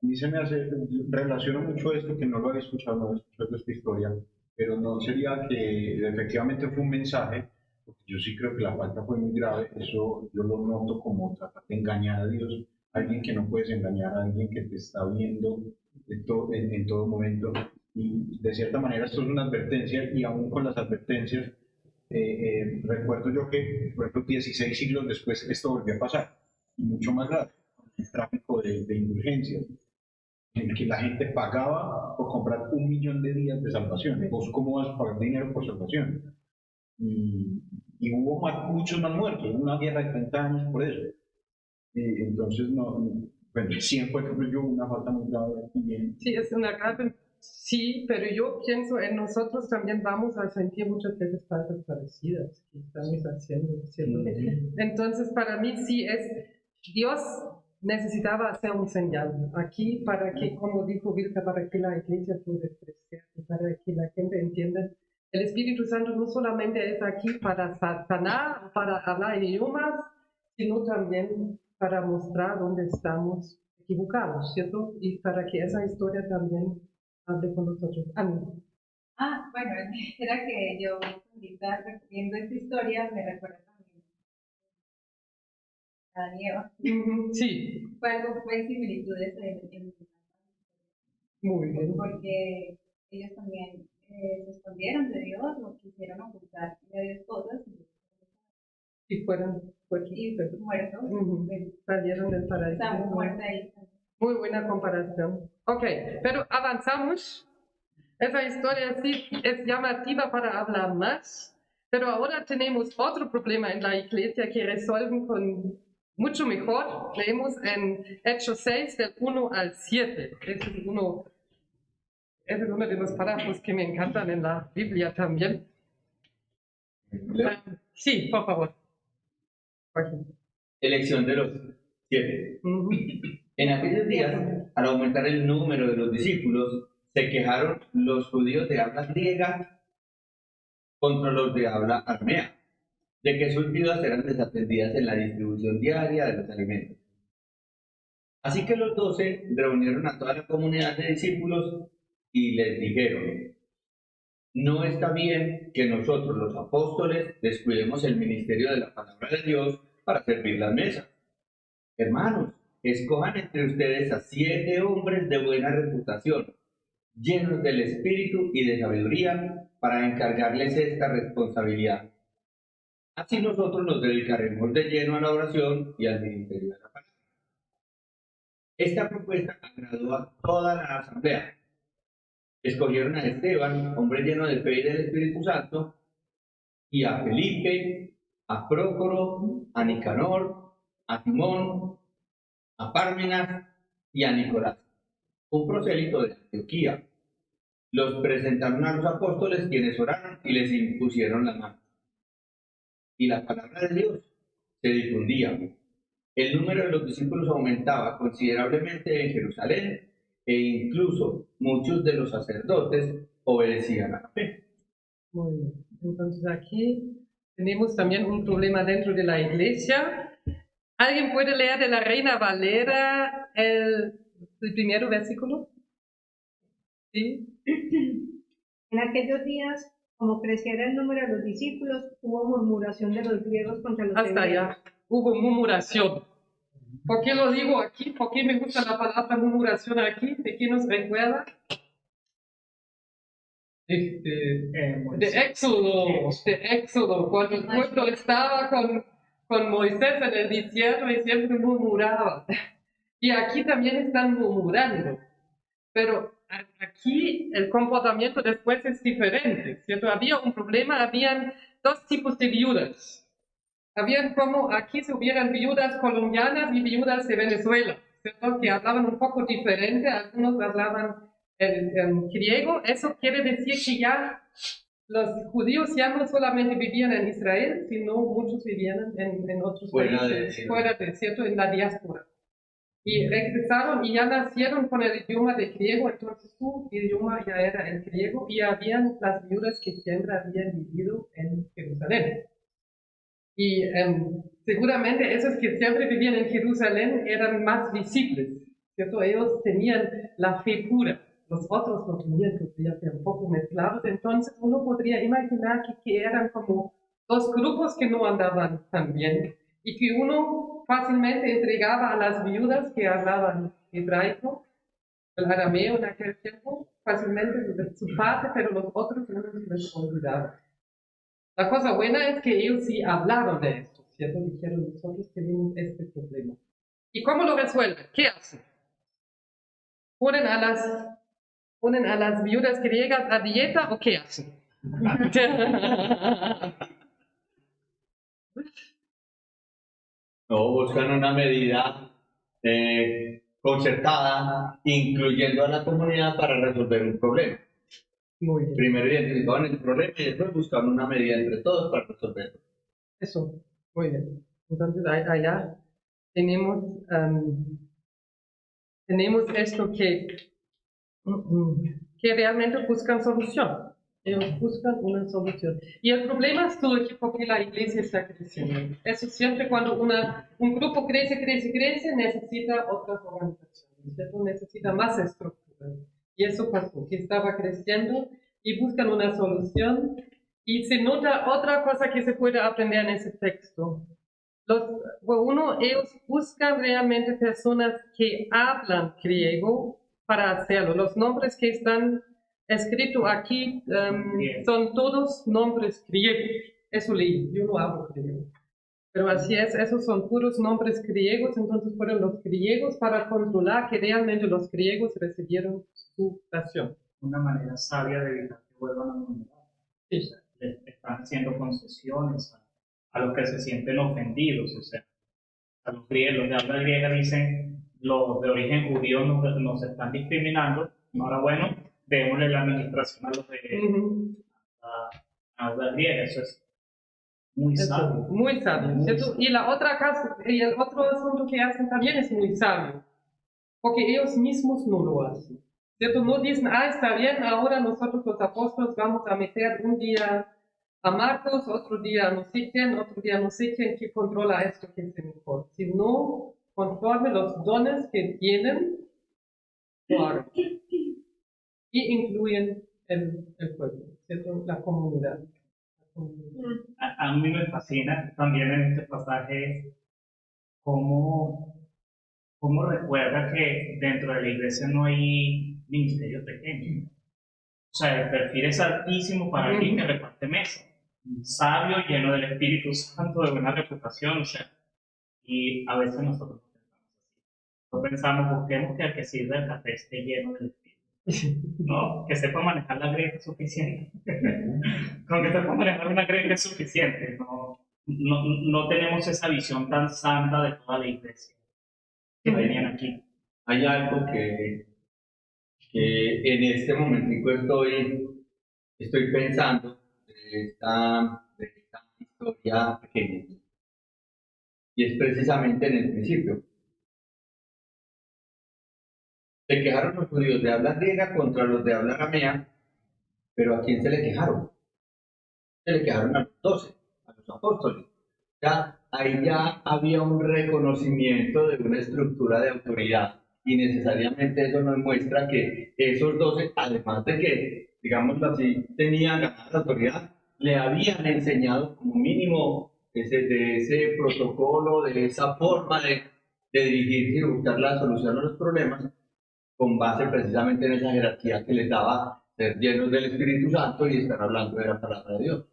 Speaker 7: mí se me hace, relaciono mucho esto que no lo había escuchado, no había escuchado esta historia, pero no sería que efectivamente fue un mensaje, porque yo sí creo que la falta fue muy grave, eso yo lo noto como tratar de engañar a Dios, alguien que no puedes engañar, a alguien que te está viendo en todo momento, y de cierta manera esto es una advertencia, y aún con las advertencias, recuerdo yo que, por ejemplo, 16 siglos después esto volvió a pasar, y mucho más grave, el tráfico de indulgencias, en el que la gente pagaba por comprar 1 millón de días de salvación. ¿Vos cómo vas a pagar dinero por salvación? Y hubo muchos más muertos, una guerra de 30 años por eso. Entonces, bueno, 100 fue, creo yo, una falta muy grave también.
Speaker 2: Sí, es una grave, sí, pero yo pienso en nosotros también vamos a sentir muchas veces faltas parecidas que estamos haciendo, ¿cierto? Entonces, para mí sí es, Dios necesitaba hacer un señal aquí para que, como dijo Vilca, para que la iglesia pueda crecer, para que la gente entienda. El Espíritu Santo no solamente es aquí para sanar, para hablar en idiomas, sino también para mostrar dónde estamos equivocados, ¿cierto? Y para que esa historia también hable con nosotros.
Speaker 3: Bueno, era que yo, viendo esta historia, me recuerda también a Adán y Eva.
Speaker 2: Sí.
Speaker 3: Fue similitudes
Speaker 2: Muy bien.
Speaker 3: porque ellos también se escondieron de Dios, o quisieron ocultar de Dios cosas
Speaker 2: Y fueron
Speaker 3: muertos.
Speaker 2: Salieron del paraíso.
Speaker 3: Estamos muertos ahí.
Speaker 2: Muy buena comparación. Ok, pero avanzamos. Esa historia sí es llamativa para hablar más, pero ahora tenemos otro problema en la iglesia que resuelven con mucho mejor. Leemos en Hechos 6, del 1 al 7. Ese es uno de los párrafos que me encantan en la Biblia también. Sí, por favor.
Speaker 4: Elección de los 7. En aquellos días, al aumentar el número de los discípulos, se quejaron los judíos de habla griega contra los de habla aramea, de que sus vidas eran desatendidas en la distribución diaria de los alimentos. Así que los 12 reunieron a toda la comunidad de discípulos y les dijeron: no está bien que nosotros los apóstoles descuidemos el ministerio de la palabra de Dios para servir las mesas. Hermanos, escojan entre ustedes a 7 hombres de buena reputación, llenos del espíritu y de sabiduría, para encargarles esta responsabilidad. Así nosotros nos dedicaremos de lleno a la oración y al ministerio de la palabra. Esta propuesta agradó a toda la asamblea. Escogieron a Esteban, hombre lleno de fe y del Espíritu Santo, y a Felipe, a Prócoro, a Nicanor, a Timón, a Pármenas y a Nicolás, un prosélito de Antioquía. Los presentaron a los apóstoles, quienes oraron y les impusieron la mano. Y la palabra de Dios se difundía. El número de los discípulos aumentaba considerablemente en Jerusalén, e incluso muchos de los sacerdotes obedecían a la fe.
Speaker 2: Muy bien. Entonces aquí tenemos también un problema dentro de la iglesia. ¿Alguien puede leer de la Reina Valera el primer versículo? ¿Sí?
Speaker 9: En aquellos días, como creciera el número de los discípulos, hubo murmuración de los griegos contra los
Speaker 2: Hasta
Speaker 9: hebreos.
Speaker 2: allá. Hubo murmuración. ¿Por qué lo digo aquí? ¿Por qué me gusta la palabra murmuración aquí? ¿De qué nos recuerda? De Éxodo, cuando el pueblo estaba con Moisés en el desierto y siempre murmuraba. Y aquí también están murmurando. Pero aquí el comportamiento después es diferente, ¿cierto? Había un problema, habían dos tipos de viudas. Habían como aquí se hubieran viudas colombianas y viudas de Venezuela, ¿cierto? Que hablaban un poco diferente, algunos hablaban en griego. Eso quiere decir que ya los judíos ya no solamente vivían en Israel, sino muchos vivían en otros países, fuera de, ¿cierto? En la diáspora. Y regresaron y ya nacieron con el idioma de griego, entonces su idioma ya era el griego, y habían las viudas que siempre habían vivido en Jerusalén. Y seguramente esos que siempre vivían en Jerusalén eran más visibles, ¿cierto? Ellos tenían la fe pura, los otros no tenían, podría ser un poco mezclados, entonces uno podría imaginar que eran como dos grupos que no andaban tan bien, y que uno fácilmente entregaba a las viudas que hablaban hebraico, el arameo en aquel tiempo, fácilmente de su parte, pero los otros no se les olvidaba. La cosa buena es que ellos sí hablaron de esto, ¿cierto? Dijeron, nosotros tenemos este problema. ¿Y cómo lo resuelven? ¿Qué hacen? ¿Ponen a las viudas griegas a dieta o qué hacen?
Speaker 4: No, buscan una medida concertada, incluyendo a la comunidad para resolver un problema.
Speaker 2: Muy bien.
Speaker 4: Primero identificaban el problema y después buscaban una medida entre todos para resolverlo.
Speaker 2: Eso, muy bien. Entonces allá tenemos esto que realmente buscan solución. Ellos buscan una solución. Y el problema surge porque la iglesia está creciendo. Eso siempre cuando un grupo crece, necesita otras organizaciones, ¿cierto? Necesita más estructura. Y eso pasó, que estaba creciendo y buscan una solución. Y se nota otra cosa que se puede aprender en ese texto. Ellos buscan realmente personas que hablan griego para hacerlo. Los nombres que están escritos aquí son todos nombres griegos. Eso leí, yo no hablo griego. Pero así es, esos son puros nombres griegos, entonces fueron los griegos para controlar que realmente los griegos recibieron su nación.
Speaker 1: Una manera sabia de evitar que vuelvan a murmurar.
Speaker 2: Sí.
Speaker 1: O sea, le están haciendo concesiones a los que se sienten ofendidos. O sea, a los griegos, los de habla griega dicen, los de origen judío nos están discriminando. Ahora, bueno, démosle la administración a los de habla griega. Eso es muy sabio.
Speaker 2: Muy sabio, ¿cierto? Y el otro asunto que hacen también es muy sabio, porque ellos mismos no lo hacen, ¿cierto? No dicen, está bien, ahora nosotros los apóstoles vamos a meter un día a Marcos, otro día no sé quién que controla esto que es mejor, sino conforme los dones que tienen, lo hagan. Y incluyen el pueblo, ¿cierto? La comunidad.
Speaker 1: A mí me fascina también en este pasaje cómo recuerda que dentro de la iglesia no hay ministerio pequeño. O sea, el perfil es altísimo para alguien que reparte mesa. Sabio, lleno del Espíritu Santo, de buena reputación, o sea, y a veces nosotros No pensamos, busquemos que el que sirva el café esté lleno del espíritu. No, que sepa manejar la greca es suficiente. Con que sepa manejar una greca es suficiente. No tenemos esa visión tan santa de toda la iglesia que venían aquí.
Speaker 4: Hay algo que en este momentico estoy pensando de esta historia pequeña. Y es precisamente en el principio. Se quejaron los judíos de habla griega contra los de habla aramea, pero ¿a quién se le quejaron? Se le quejaron a los 12, a los apóstoles. Ahí ya había un reconocimiento de una estructura de autoridad y necesariamente eso nos muestra que esos 12, además de que, digámoslo así, tenían ganada la autoridad, le habían enseñado como mínimo de ese protocolo, de esa forma de dirigirse y buscar la solución a los problemas, con base precisamente en esa jerarquía que les daba ser llenos del Espíritu Santo y estar hablando de la palabra de Dios.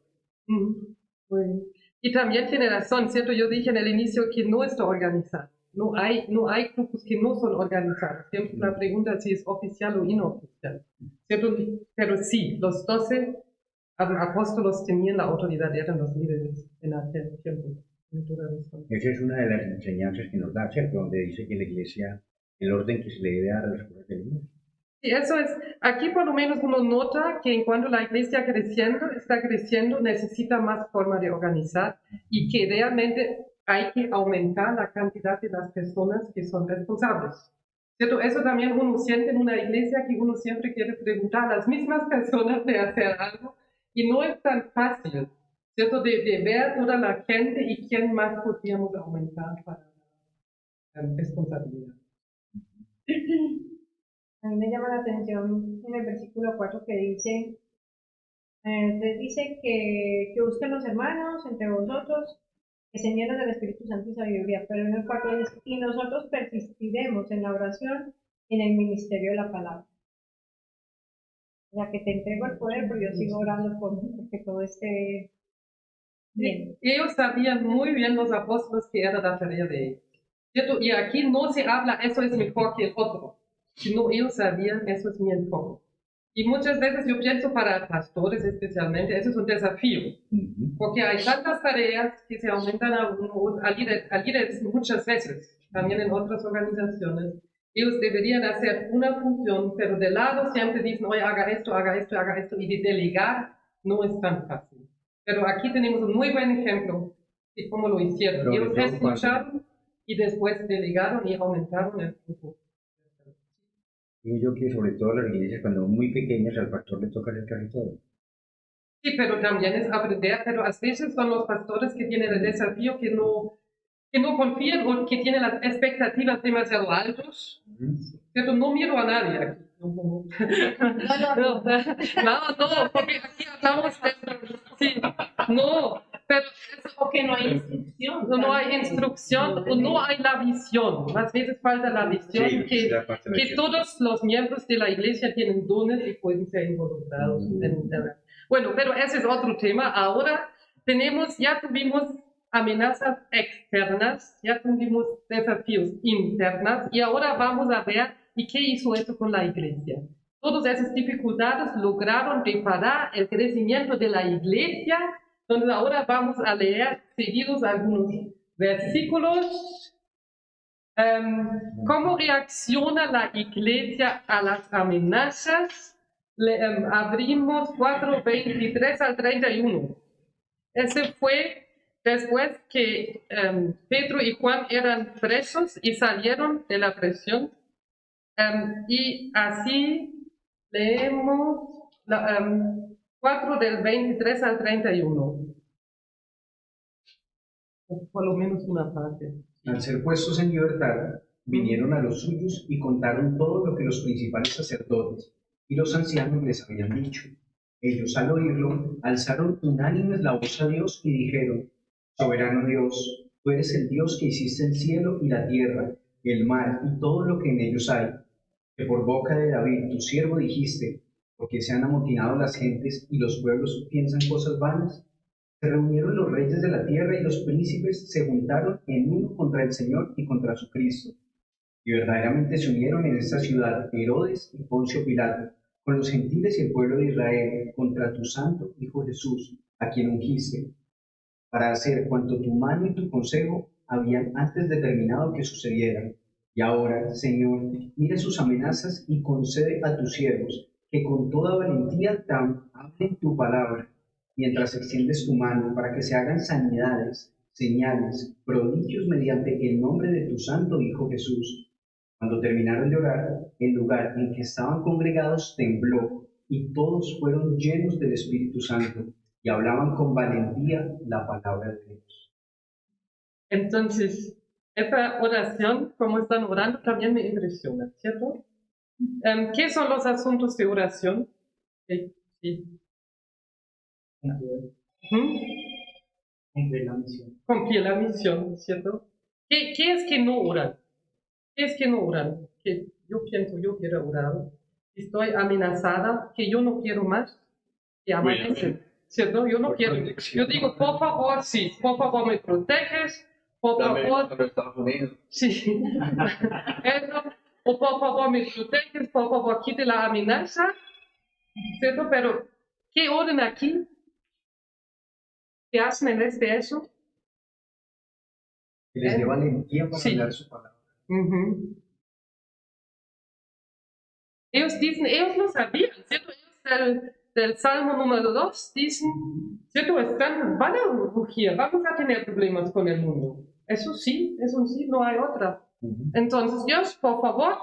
Speaker 2: Bueno. Y también tiene razón, ¿cierto? Yo dije en el inicio que no está organizado. No hay grupos que no son organizados. Siempre la pregunta es si es oficial o inoficial, ¿cierto? Pero sí, los 12 apóstolos tenían la autoridad, eran los líderes en aquel tiempo.
Speaker 6: Esa es una de las enseñanzas que nos da, ¿cierto? Donde dice que la iglesia, el orden que se le debe dar a las cosas del mundo.
Speaker 2: Sí, eso es. Aquí por lo menos uno nota que en cuanto la iglesia está creciendo, necesita más forma de organizar y que realmente hay que aumentar la cantidad de las personas que son responsables. ¿Cierto? Eso también uno siente en una iglesia que uno siempre quiere preguntar a las mismas personas de hacer algo y no es tan fácil, ¿cierto? De ver toda la gente y quién más podríamos aumentar para la responsabilidad.
Speaker 9: A mí me llama la atención en el versículo 4 que dice, que busquen los hermanos entre vosotros, que se llenen del Espíritu Santo y sabiduría, pero en el 4 dice, y nosotros persistiremos en la oración y en el ministerio de la palabra. O sea, que te entrego el poder, pero yo sigo orando por que todo esté bien.
Speaker 2: Ellos sabían muy bien, los apóstoles, que era la tarea de ellos, ¿cierto? Y aquí no se habla, eso es mejor que el otro. Sino ellos sabían, eso es mi enfoque. Y muchas veces yo pienso para pastores especialmente, eso es un desafío, porque hay tantas tareas que se aumentan a líderes muchas veces, también en otras organizaciones. Ellos deberían hacer una función, pero de lado siempre dicen, oye, haga esto, y de delegar no es tan fácil. Pero aquí tenemos un muy buen ejemplo de cómo lo hicieron. Ellos escucharon y después delegaron y aumentaron el grupo.
Speaker 6: Digo yo que sobre todo las iglesias cuando son muy pequeñas al pastor le toca hacer casi todo.
Speaker 2: Sí, pero también es aprender, pero a veces son los pastores que tienen el desafío que no confían o que tienen las expectativas demasiado altas. Pero no miro a nadie aquí. No, porque aquí hablamos de... Sí, no, pero
Speaker 5: Porque no hay instrucción.
Speaker 2: no hay instrucción o no hay la visión. A veces falta la visión,
Speaker 6: Sí,
Speaker 2: que todos los miembros de la iglesia tienen dones y pueden ser involucrados. Bueno, pero ese es otro tema. Ahora ya tuvimos amenazas externas, ya tuvimos desafíos internas y ahora vamos a ver y qué hizo eso con la iglesia. Todas esas dificultades lograron preparar el crecimiento de la iglesia. Entonces ahora vamos a leer seguidos algunos versículos. ¿Cómo reacciona la iglesia a las amenazas? Abrimos 4:23 al 31. Ese fue después que Pedro y Juan eran presos y salieron de la prisión. Y así leemos 4 del 23 al 31. Por lo menos una parte.
Speaker 10: Al ser puestos en libertad, vinieron a los suyos y contaron todo lo que los principales sacerdotes y los ancianos les habían dicho. Ellos, al oírlo, alzaron unánimes la voz a Dios y dijeron: Soberano Dios, tú eres el Dios que hiciste el cielo y la tierra, el mar y todo lo que en ellos hay, que por boca de David, tu siervo, dijiste: porque se han amotinado las gentes y los pueblos piensan cosas vanas. Se reunieron los reyes de la tierra y los príncipes se juntaron en uno contra el Señor y contra su Cristo. Y verdaderamente se unieron en esta ciudad Herodes y Poncio Pilato, con los gentiles y el pueblo de Israel, contra tu santo Hijo Jesús, a quien ungiste, para hacer cuanto tu mano y tu consejo habían antes determinado que sucediera. Y ahora, Señor, mira sus amenazas y concede a tus siervos que con toda valentía hablen tu palabra, mientras extiendes tu mano para que se hagan sanidades, señales, prodigios mediante el nombre de tu santo Hijo Jesús. Cuando terminaron de orar, el lugar en que estaban congregados tembló y todos fueron llenos del Espíritu Santo y hablaban con valentía la palabra de Dios.
Speaker 2: Entonces, esta oración, como están orando, también me impresiona, ¿cierto? ¿Qué son los asuntos de oración? Sí.
Speaker 1: Cumplir la misión.
Speaker 2: Cumplir la misión, ¿cierto? ¿Qué es que no oran? ¿Qué es que no oran? Que yo pienso, yo quiero orar. Estoy amenazada, que yo no quiero más, que amanece, ¿cierto? Yo no quiero. Yo digo, por favor, sí, por favor me proteges, por favor.
Speaker 4: Estados Unidos.
Speaker 2: Sí. Eso, o por favor me proteges, por favor quite la amenaza, ¿cierto? Pero, ¿qué oran aquí? ¿Qué hacen en vez de eso?
Speaker 10: Que les dé valentía para hablar su palabra.
Speaker 2: Uh-huh. Ellos dicen, ellos lo sabían, ¿cierto? Ellos del Salmo número 2 dicen, ¿cierto? Van a rugir, vamos a tener problemas con el mundo. Eso sí, no hay otra. Uh-huh. Entonces, Dios, por favor,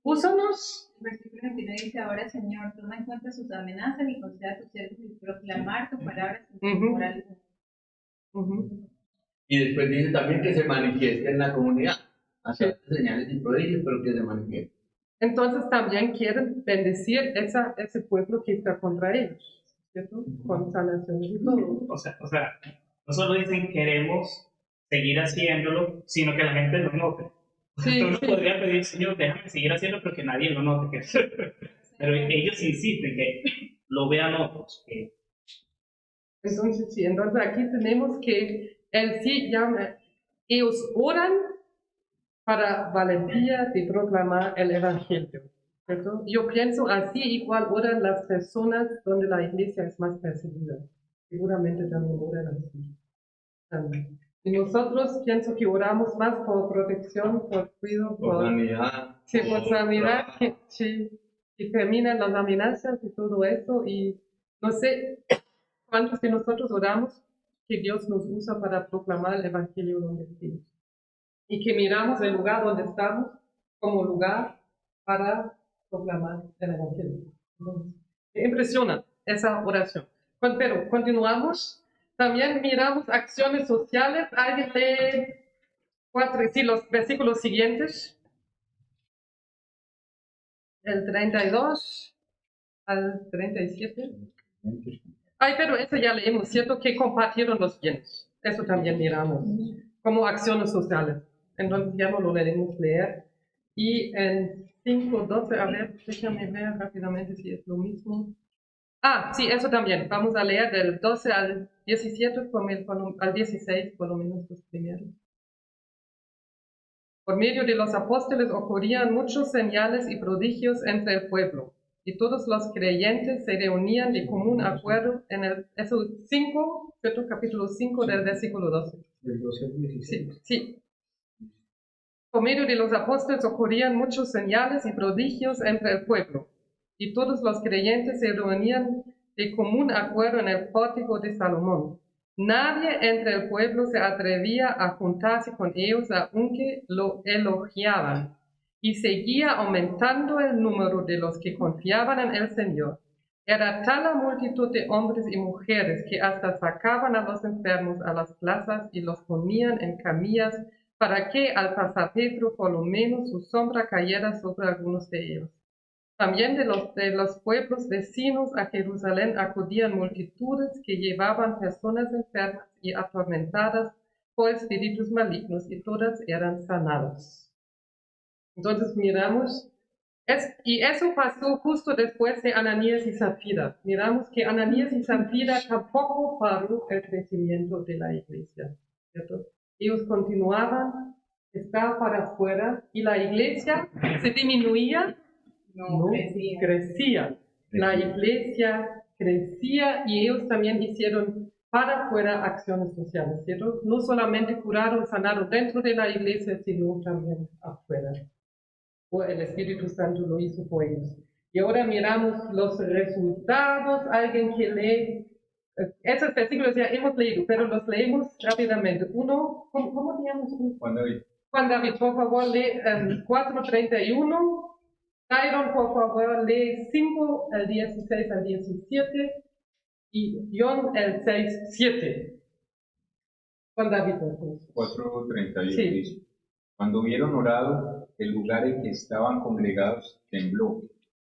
Speaker 2: úsanos.
Speaker 3: Versículo 29 dice, ahora Señor, toma en cuenta sus amenazas y conceda a tus siervos y proclamar tu palabra sin temor.
Speaker 2: Uh-huh.
Speaker 4: Y después dice también que se manifieste en la comunidad, hacer señales y prodigios, pero que se manifieste.
Speaker 2: Entonces también quieren bendecir ese pueblo que está contra ellos, ¿cierto? Con sanación y todo.
Speaker 1: O sea, no solo dicen queremos seguir haciéndolo, sino que la gente lo note.
Speaker 2: Sí,
Speaker 1: Entonces podría pedir, Señor, déjame seguir haciendo, pero que nadie lo note. Pero ellos insisten que lo vean otros.
Speaker 2: Entonces aquí tenemos que él sí llama, ellos oran para valentía de proclamar el Evangelio, ¿cierto? Yo pienso así igual oran las personas donde la iglesia es más perseguida. Seguramente también oran así. Y nosotros pienso que oramos más por protección, por cuidado, por sanidad. Sí, por sanidad, que terminan las amenazas y todo eso. Y no sé cuántos de nosotros oramos que Dios nos usa para proclamar el Evangelio donde estemos. Y que miramos el lugar donde estamos como lugar para proclamar el Evangelio. Me impresiona esa oración. Pero continuamos. También miramos acciones sociales. Alguien lee los versículos siguientes. El 32 al 37. Pero eso ya leímos, ¿cierto? Que compartieron los bienes. Eso también miramos. Como acciones sociales. Entonces ya no lo debemos leer. Y en 5:12, a ver, déjame ver rápidamente si es lo mismo. Sí, eso también. Vamos a leer del 12 al 17, al 16, por lo menos los primeros. Por medio de los apóstoles ocurrían muchos señales y prodigios entre el pueblo, y todos los creyentes se reunían de común acuerdo en eso 5, ¿cierto? Capítulo 5 del versículo 12.
Speaker 10: Del 12 al 16.
Speaker 2: Sí. Por medio de los apóstoles ocurrían muchos señales y prodigios entre el pueblo, y todos los creyentes se reunían de común acuerdo en el pórtico de Salomón. Nadie entre el pueblo se atrevía a juntarse con ellos aunque lo elogiaban, y seguía aumentando el número de los que confiaban en el Señor. Era tal la multitud de hombres y mujeres que hasta sacaban a los enfermos a las plazas y los ponían en camillas para que al pasar Pedro por lo menos su sombra cayera sobre algunos de ellos. También de los pueblos vecinos a Jerusalén acudían multitudes que llevaban personas enfermas y atormentadas por espíritus malignos, y todas eran sanadas. Entonces miramos, y eso pasó justo después de Ananías y Zafira. Miramos que Ananías y Zafira tampoco paró el crecimiento de la iglesia, ¿cierto? Ellos continuaban estaba para afuera y la iglesia se disminuía,
Speaker 5: No, crecía.
Speaker 2: crecía. La iglesia crecía y ellos también hicieron para afuera acciones sociales, ¿cierto? No solamente curaron, sanaron dentro de la iglesia, sino también afuera. O el Espíritu Santo lo hizo por ellos. Y ahora miramos los resultados. Alguien que lee, esos versículos ya hemos leído, pero los leemos rápidamente. Uno, ¿cómo leemos? Juan David, por favor, lee 4:31. Tyron, por favor, lee 5, el 16 al 17. Y John, el 6:7. Juan David, por favor.
Speaker 8: 4:31
Speaker 2: Sí.
Speaker 8: dice: Cuando hubieron orado, el lugar en que estaban congregados tembló,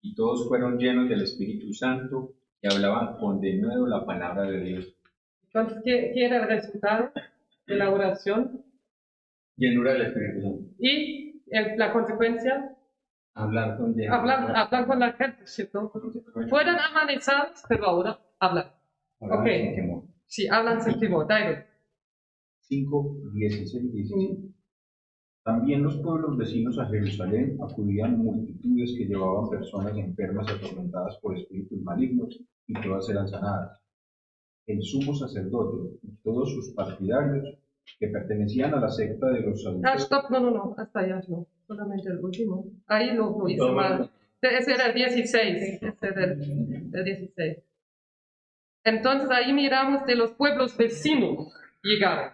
Speaker 8: y todos fueron llenos del Espíritu Santo y hablaban con denuedo la palabra de Dios.
Speaker 2: Entonces, ¿qué era el resultado de la oración?
Speaker 4: Llenura del Espíritu Santo.
Speaker 2: Y la consecuencia,
Speaker 4: Hablar con Dios.
Speaker 2: hablar con la gente, ¿cierto? Fueron amenizados, pero ahora hablan.
Speaker 6: Ahora
Speaker 2: Ok.
Speaker 6: sin temor.
Speaker 2: Sí, hablan sin temor. David.
Speaker 7: 5:16-17. También los pueblos vecinos a Jerusalén acudían multitudes que llevaban personas enfermas y atormentadas por espíritus malignos, y todas eran sanadas. El sumo sacerdote y todos sus partidarios, que pertenecían a la secta de los saduceos,
Speaker 2: Stop, no, hasta allá no. Solamente el último. Ahí lo hice mal. Ese era el 16. Ese era el 16. Entonces ahí miramos de los pueblos vecinos llegaron.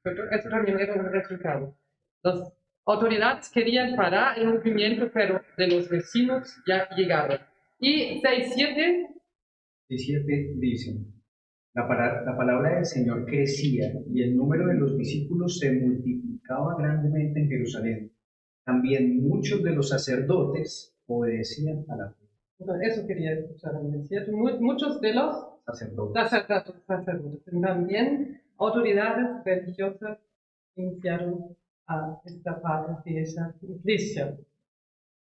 Speaker 2: Eso también era un resultado. Las autoridades querían parar el movimiento, pero de los vecinos ya llegaron. Y 6:7.
Speaker 10: 17 dice: la palabra del Señor crecía y el número de los discípulos se multiplicaba grandemente en Jerusalén. También muchos de los sacerdotes obedecían a la fe.
Speaker 2: Eso quería escuchar, ¿cierto? Muchos de los
Speaker 10: Sacerdotes.
Speaker 2: sacerdotes, también autoridades religiosas iniciaron a esta parte de esa iglesia.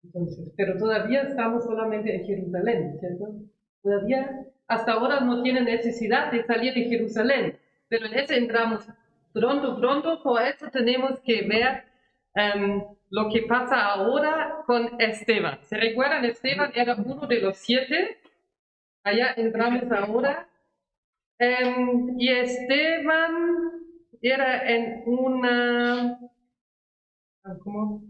Speaker 2: Entonces, pero todavía estamos solamente en Jerusalén, ¿cierto? Todavía hasta ahora no tienen necesidad de salir de Jerusalén, pero en ese entramos pronto, por eso tenemos que ver lo que pasa ahora con Esteban. ¿Se recuerdan? Esteban era uno de los 7, allá entramos ahora, y Esteban era en una... ¿Cómo?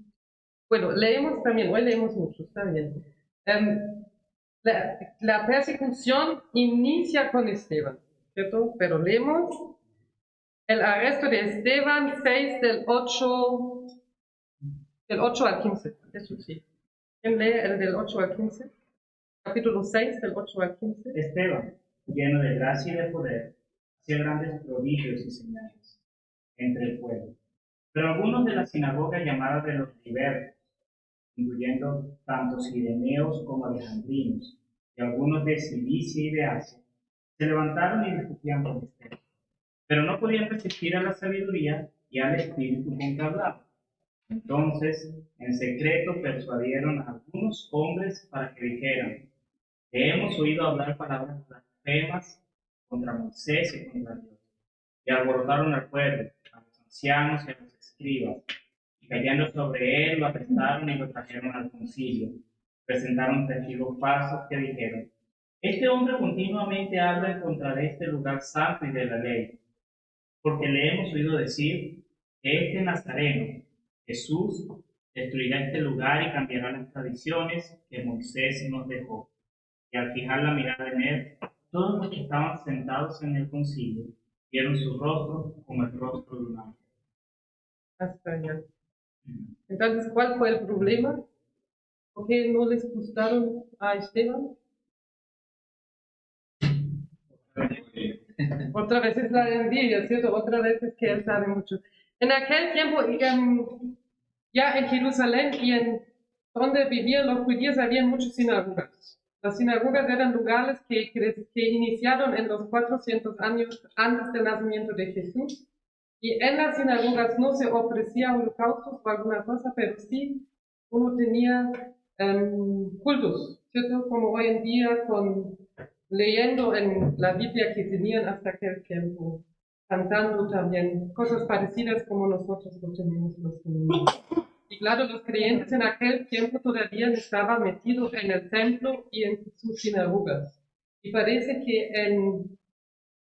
Speaker 2: Bueno, leemos también, hoy leemos mucho, está bien. La persecución inicia con Esteban, ¿cierto? Pero leemos el arresto de Esteban 6 del 8 al 15, eso sí. ¿Quién lee el del 8 al 15? Capítulo 6 del 8 al 15.
Speaker 1: Esteban, lleno de gracia y de poder, hacía grandes prodigios y señales entre el pueblo. Pero algunos de la sinagoga llamada de los libertos, incluyendo tanto sireneos como alejandrinos, y algunos de Cilicia y de Asia, se levantaron y discutían con Esteban. Pero no podían resistir a la sabiduría y al espíritu con que hablaba. Entonces, en secreto persuadieron a algunos hombres para que dijeran: hemos oído hablar palabras blasfemas contra Moisés y contra Dios. Y alborotaron al pueblo, a los ancianos y a los escribas, y cayendo sobre él lo arrestaron y lo trajeron al concilio. Presentaron testigos falsos que dijeron: este hombre continuamente habla en contra de este lugar santo y de la ley, porque le hemos oído decir que este Nazareno, Jesús, destruirá este lugar y cambiará las tradiciones que Moisés nos dejó. Y al fijar la mirada en él, todos los que estaban sentados en el concilio vieron su rostro como el rostro de un ángel.
Speaker 2: Hasta allá. Entonces, ¿cuál fue el problema? ¿Por qué no les gustaron a Esteban? Otra vez es la envidia, ¿cierto? Otra vez es que él sabe mucho. En aquel tiempo, ya en Jerusalén y en donde vivían los judíos, había muchas sinagogas. Las sinagogas eran lugares que iniciaron en los 400 años antes del nacimiento de Jesús. Y en las sinagogas no se ofrecía holocaustos o alguna cosa, pero sí uno tenía cultos, ¿cierto? Como hoy en día leyendo en la Biblia que tenían hasta aquel tiempo cantando también cosas parecidas como nosotros lo tenemos los domingos. Y claro, los creyentes en aquel tiempo todavía estaban metidos en el templo y en sus sinagogas. Y parece que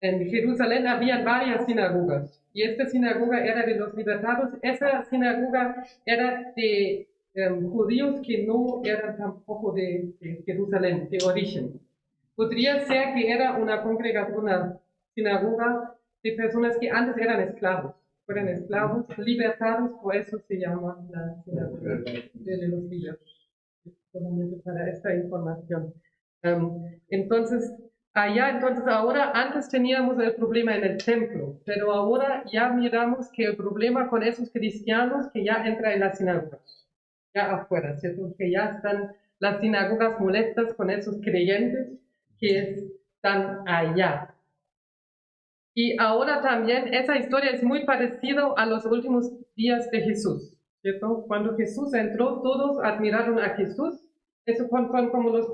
Speaker 2: en Jerusalén había varias sinagogas. Y esta sinagoga era de los libertados. Esa sinagoga era de judíos que no eran tampoco de Jerusalén, de origen. Podría ser que era una congregación, una sinagoga de personas que antes eran esclavos. Fueron esclavos libertados, por eso se llama la sinagoga de los libertados. Solamente para esta información. Entonces, ahora, antes teníamos el problema en el templo, pero ahora ya miramos que el problema con esos cristianos que ya entran en las sinagogas, ya afuera, ¿cierto? Que ya están las sinagogas molestas con esos creyentes que están allá. Y ahora también esa historia es muy parecida a los últimos días de Jesús, ¿cierto? Cuando Jesús entró, todos admiraron a Jesús. Eso son como las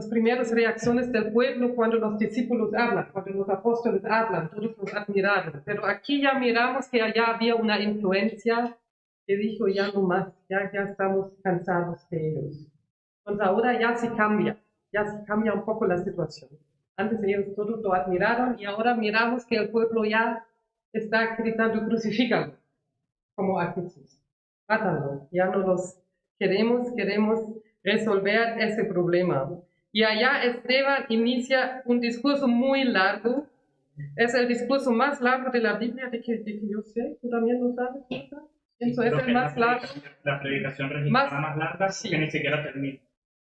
Speaker 2: primeras reacciones del pueblo cuando los discípulos hablan, cuando los apóstoles hablan, todos los admiraron. Pero aquí ya miramos que allá había una influencia que dijo ya no más, ya estamos cansados de ellos. Entonces ahora ya se cambia un poco la situación. Antes ellos todos lo admiraron y ahora miramos que el pueblo ya está gritando crucifícalo, como a Jesús. Mátalo, ya no los queremos resolver ese problema. Y allá Esteban inicia un discurso muy largo. Es el discurso más largo de la Biblia de que yo sé. ¿Tú también lo sabes? Eso es el más largo.
Speaker 1: La predicación registrada más larga que ni siquiera termina.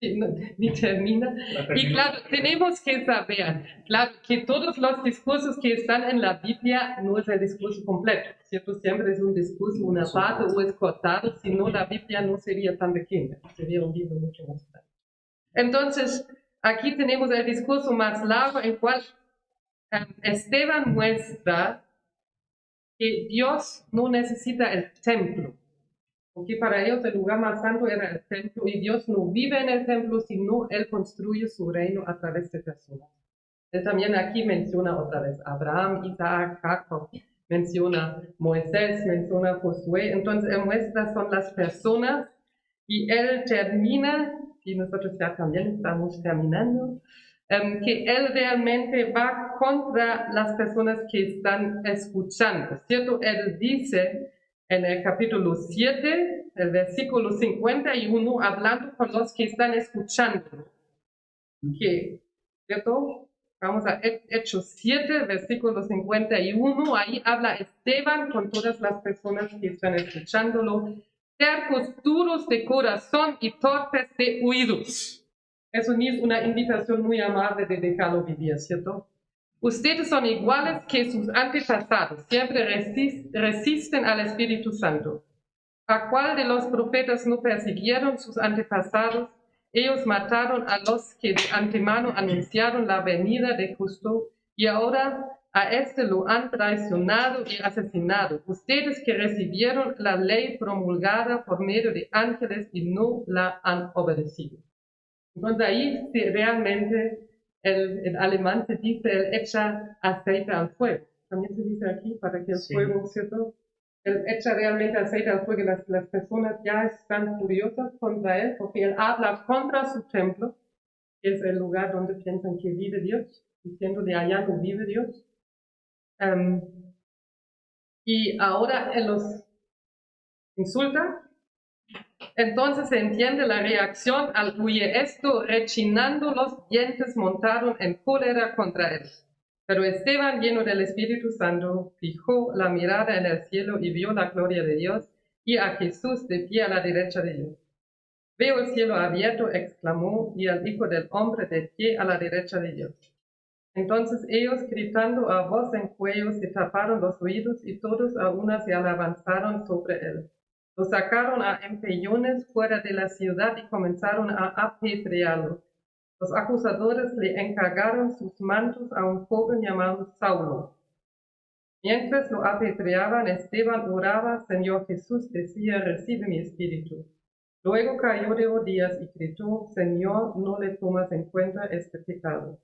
Speaker 2: Sí, ni termina. Y claro, tenemos que saber, claro, que todos los discursos que están en la Biblia no es el discurso completo, ¿cierto? Siempre es un discurso, una parte o es cortado, si no la Biblia no sería tan pequeña, sería un libro mucho más grande. Entonces, aquí tenemos el discurso más largo en cual Esteban muestra que Dios no necesita el templo, porque para ellos el lugar más santo era el templo y Dios no vive en el templo, sino Él construye su reino a través de personas. Él también aquí menciona otra vez Abraham, Isaac, Jacob, menciona Moisés, menciona Josué. Entonces Él muestra son las personas y Él termina, y nosotros ya también estamos terminando, que Él realmente va contra las personas que están escuchando, ¿cierto? Él dice en el capítulo 7, el versículo 51, hablando con los que están escuchando. ¿Cierto? Vamos a Hechos 7, versículo 51, ahí habla Esteban con todas las personas que están escuchándolo. Tercos, duros de corazón y torpes de oídos. Eso ni es una invitación muy amable de dejarlo vivir, ¿cierto? Ustedes son iguales que sus antepasados, siempre resisten al Espíritu Santo. ¿A cuál de los profetas no persiguieron sus antepasados? Ellos mataron a los que de antemano anunciaron la venida de Cristo y ahora a este lo han traicionado y asesinado. Ustedes que recibieron la ley promulgada por medio de ángeles y no la han obedecido. Entonces ahí realmente el alemán se dice, él echa aceite al fuego. También se dice aquí, para que el fuego, ¿cierto? Él echa realmente aceite al fuego. Las personas ya están furiosas contra él, porque él habla contra su templo, que es el lugar donde piensan que vive Dios, diciendo de allá no vive Dios. Y ahora él los insulta. Entonces se entiende la reacción al oír esto, rechinando los dientes montaron en cólera contra él. Pero Esteban, lleno del Espíritu Santo, fijó la mirada en el cielo y vio la gloria de Dios y a Jesús de pie a la derecha de Dios. Veo el cielo abierto, exclamó, y al Hijo del Hombre de pie a la derecha de Dios. Entonces ellos, gritando a voz en cuello, se taparon los oídos y todos a una se abalanzaron sobre él. Lo sacaron a empellones fuera de la ciudad y comenzaron a apedrearlo. Los acusadores le encargaron sus mantos a un joven llamado Saulo. Mientras lo apedreaban, Esteban oraba, Señor Jesús, decía, recibe mi espíritu. Luego cayó de rodillas y gritó, Señor, no le tomas en cuenta este pecado.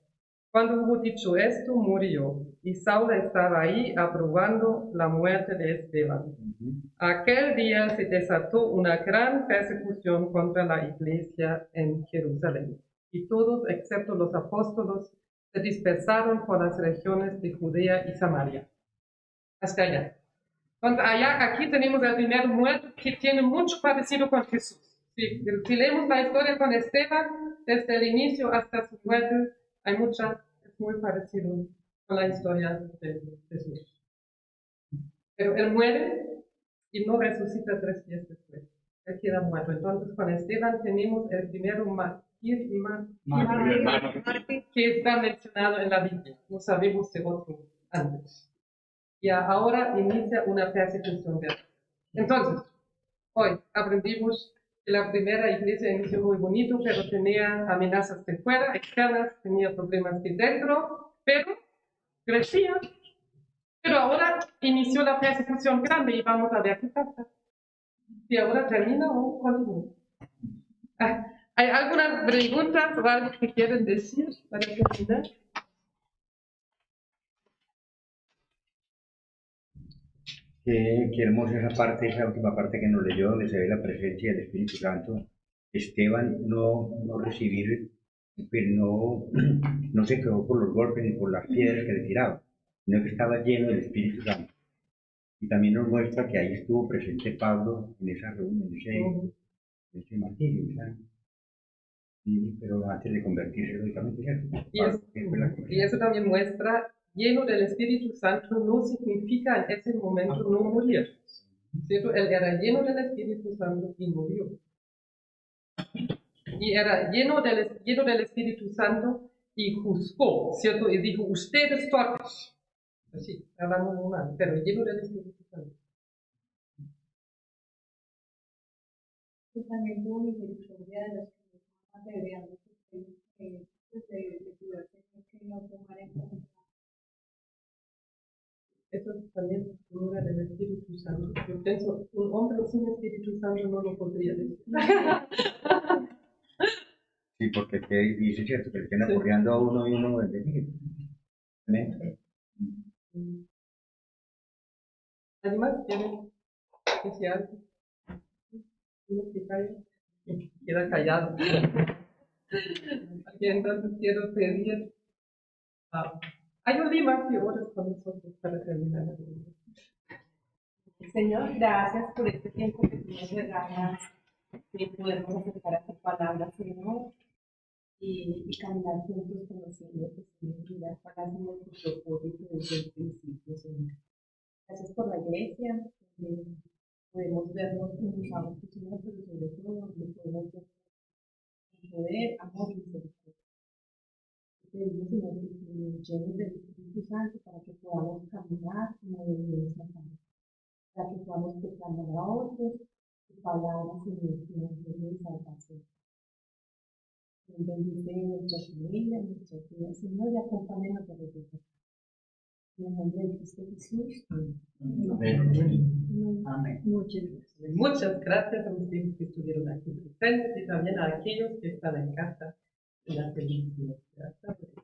Speaker 2: Cuando hubo dicho esto, murió, y Saulo estaba ahí aprobando la muerte de Esteban. Aquel día se desató una gran persecución contra la iglesia en Jerusalén, y todos, excepto los apóstolos, se dispersaron por las regiones de Judea y Samaria. Hasta allá. Entonces, aquí tenemos el primer muerto que tiene mucho parecido con Jesús. Si leemos la historia con Esteban, desde el inicio hasta su muerte, es muy parecido con la historia de Jesús. Pero él muere y no resucita 3 días después. Él queda muerto. Entonces, con Esteban tenemos el primero mártir que está mencionado en la Biblia. No sabemos de otro antes. Y ahora inicia una persecución de él. Entonces, hoy aprendimos que la primera iglesia inició muy bonito, pero tenía amenazas de fuera, externas, tenía problemas de dentro, pero crecía. Pero ahora inició la persecución grande y vamos a ver qué pasa. Si ahora termina o continúa. ¿Hay algunas preguntas o algo que quieren decir para terminar?
Speaker 6: Qué hermosa esa parte, esa última parte que nos leyó, donde se ve la presencia del Espíritu Santo. Esteban no recibir, pues no se quedó por los golpes ni por las piedras que le tiraban, sino que estaba lleno del Espíritu Santo. Y también nos muestra que ahí estuvo presente Pablo en esa reunión, en ese martirio, sí, pero antes de convertirse, lógicamente,
Speaker 2: y eso también muestra, lleno del Espíritu Santo no significa en ese momento no morir, ¿cierto? Él era lleno del Espíritu Santo y murió. Y era lleno del Espíritu Santo y juzgó, ¿cierto? Y dijo, ustedes torpes. Así, hablando normal, pero lleno del Espíritu Santo.
Speaker 3: Y también tuvo misericordia de los que estaban apedreando, que no tomar en cuenta.
Speaker 2: Eso también es figura del Espíritu Santo. Yo pienso, un hombre sin Espíritu Santo no lo podría decir.
Speaker 6: Sí, porque dice cierto que le estén aporreando a uno y uno de
Speaker 2: ¿Alguien más quiere decir algo? Uno que queda callado. Aquí entonces quiero pedir a Yolima que ores con nosotros para terminar la reunión.
Speaker 5: Señor, gracias por este tiempo que tú nos regalas de podernos acercar a tu palabra, Señor, y caminar juntos conociendo que Señor, para hacer nuestro propósito desde el principio, Señor. Gracias por la iglesia, donde podemos vernos unos a otros, Señor, pero sobre todo donde podemos ver el poder, amor y misericordia. Te pedimos, Señor, que nos llenes del Espíritu Santo para que podamos caminar como debemos caminar, para que podamos proclamar a otros tu palabra, Señor, que nos lleve de salvación. Bendice nuestra familia, nuestra vida, Señor, y acompáñanos a regresar. En el nombre de Cristo Jesús.
Speaker 2: Amén. Muchas gracias a los que estuvieron aquí presentes y también a aquellos que están en casa en la película. Hasta luego.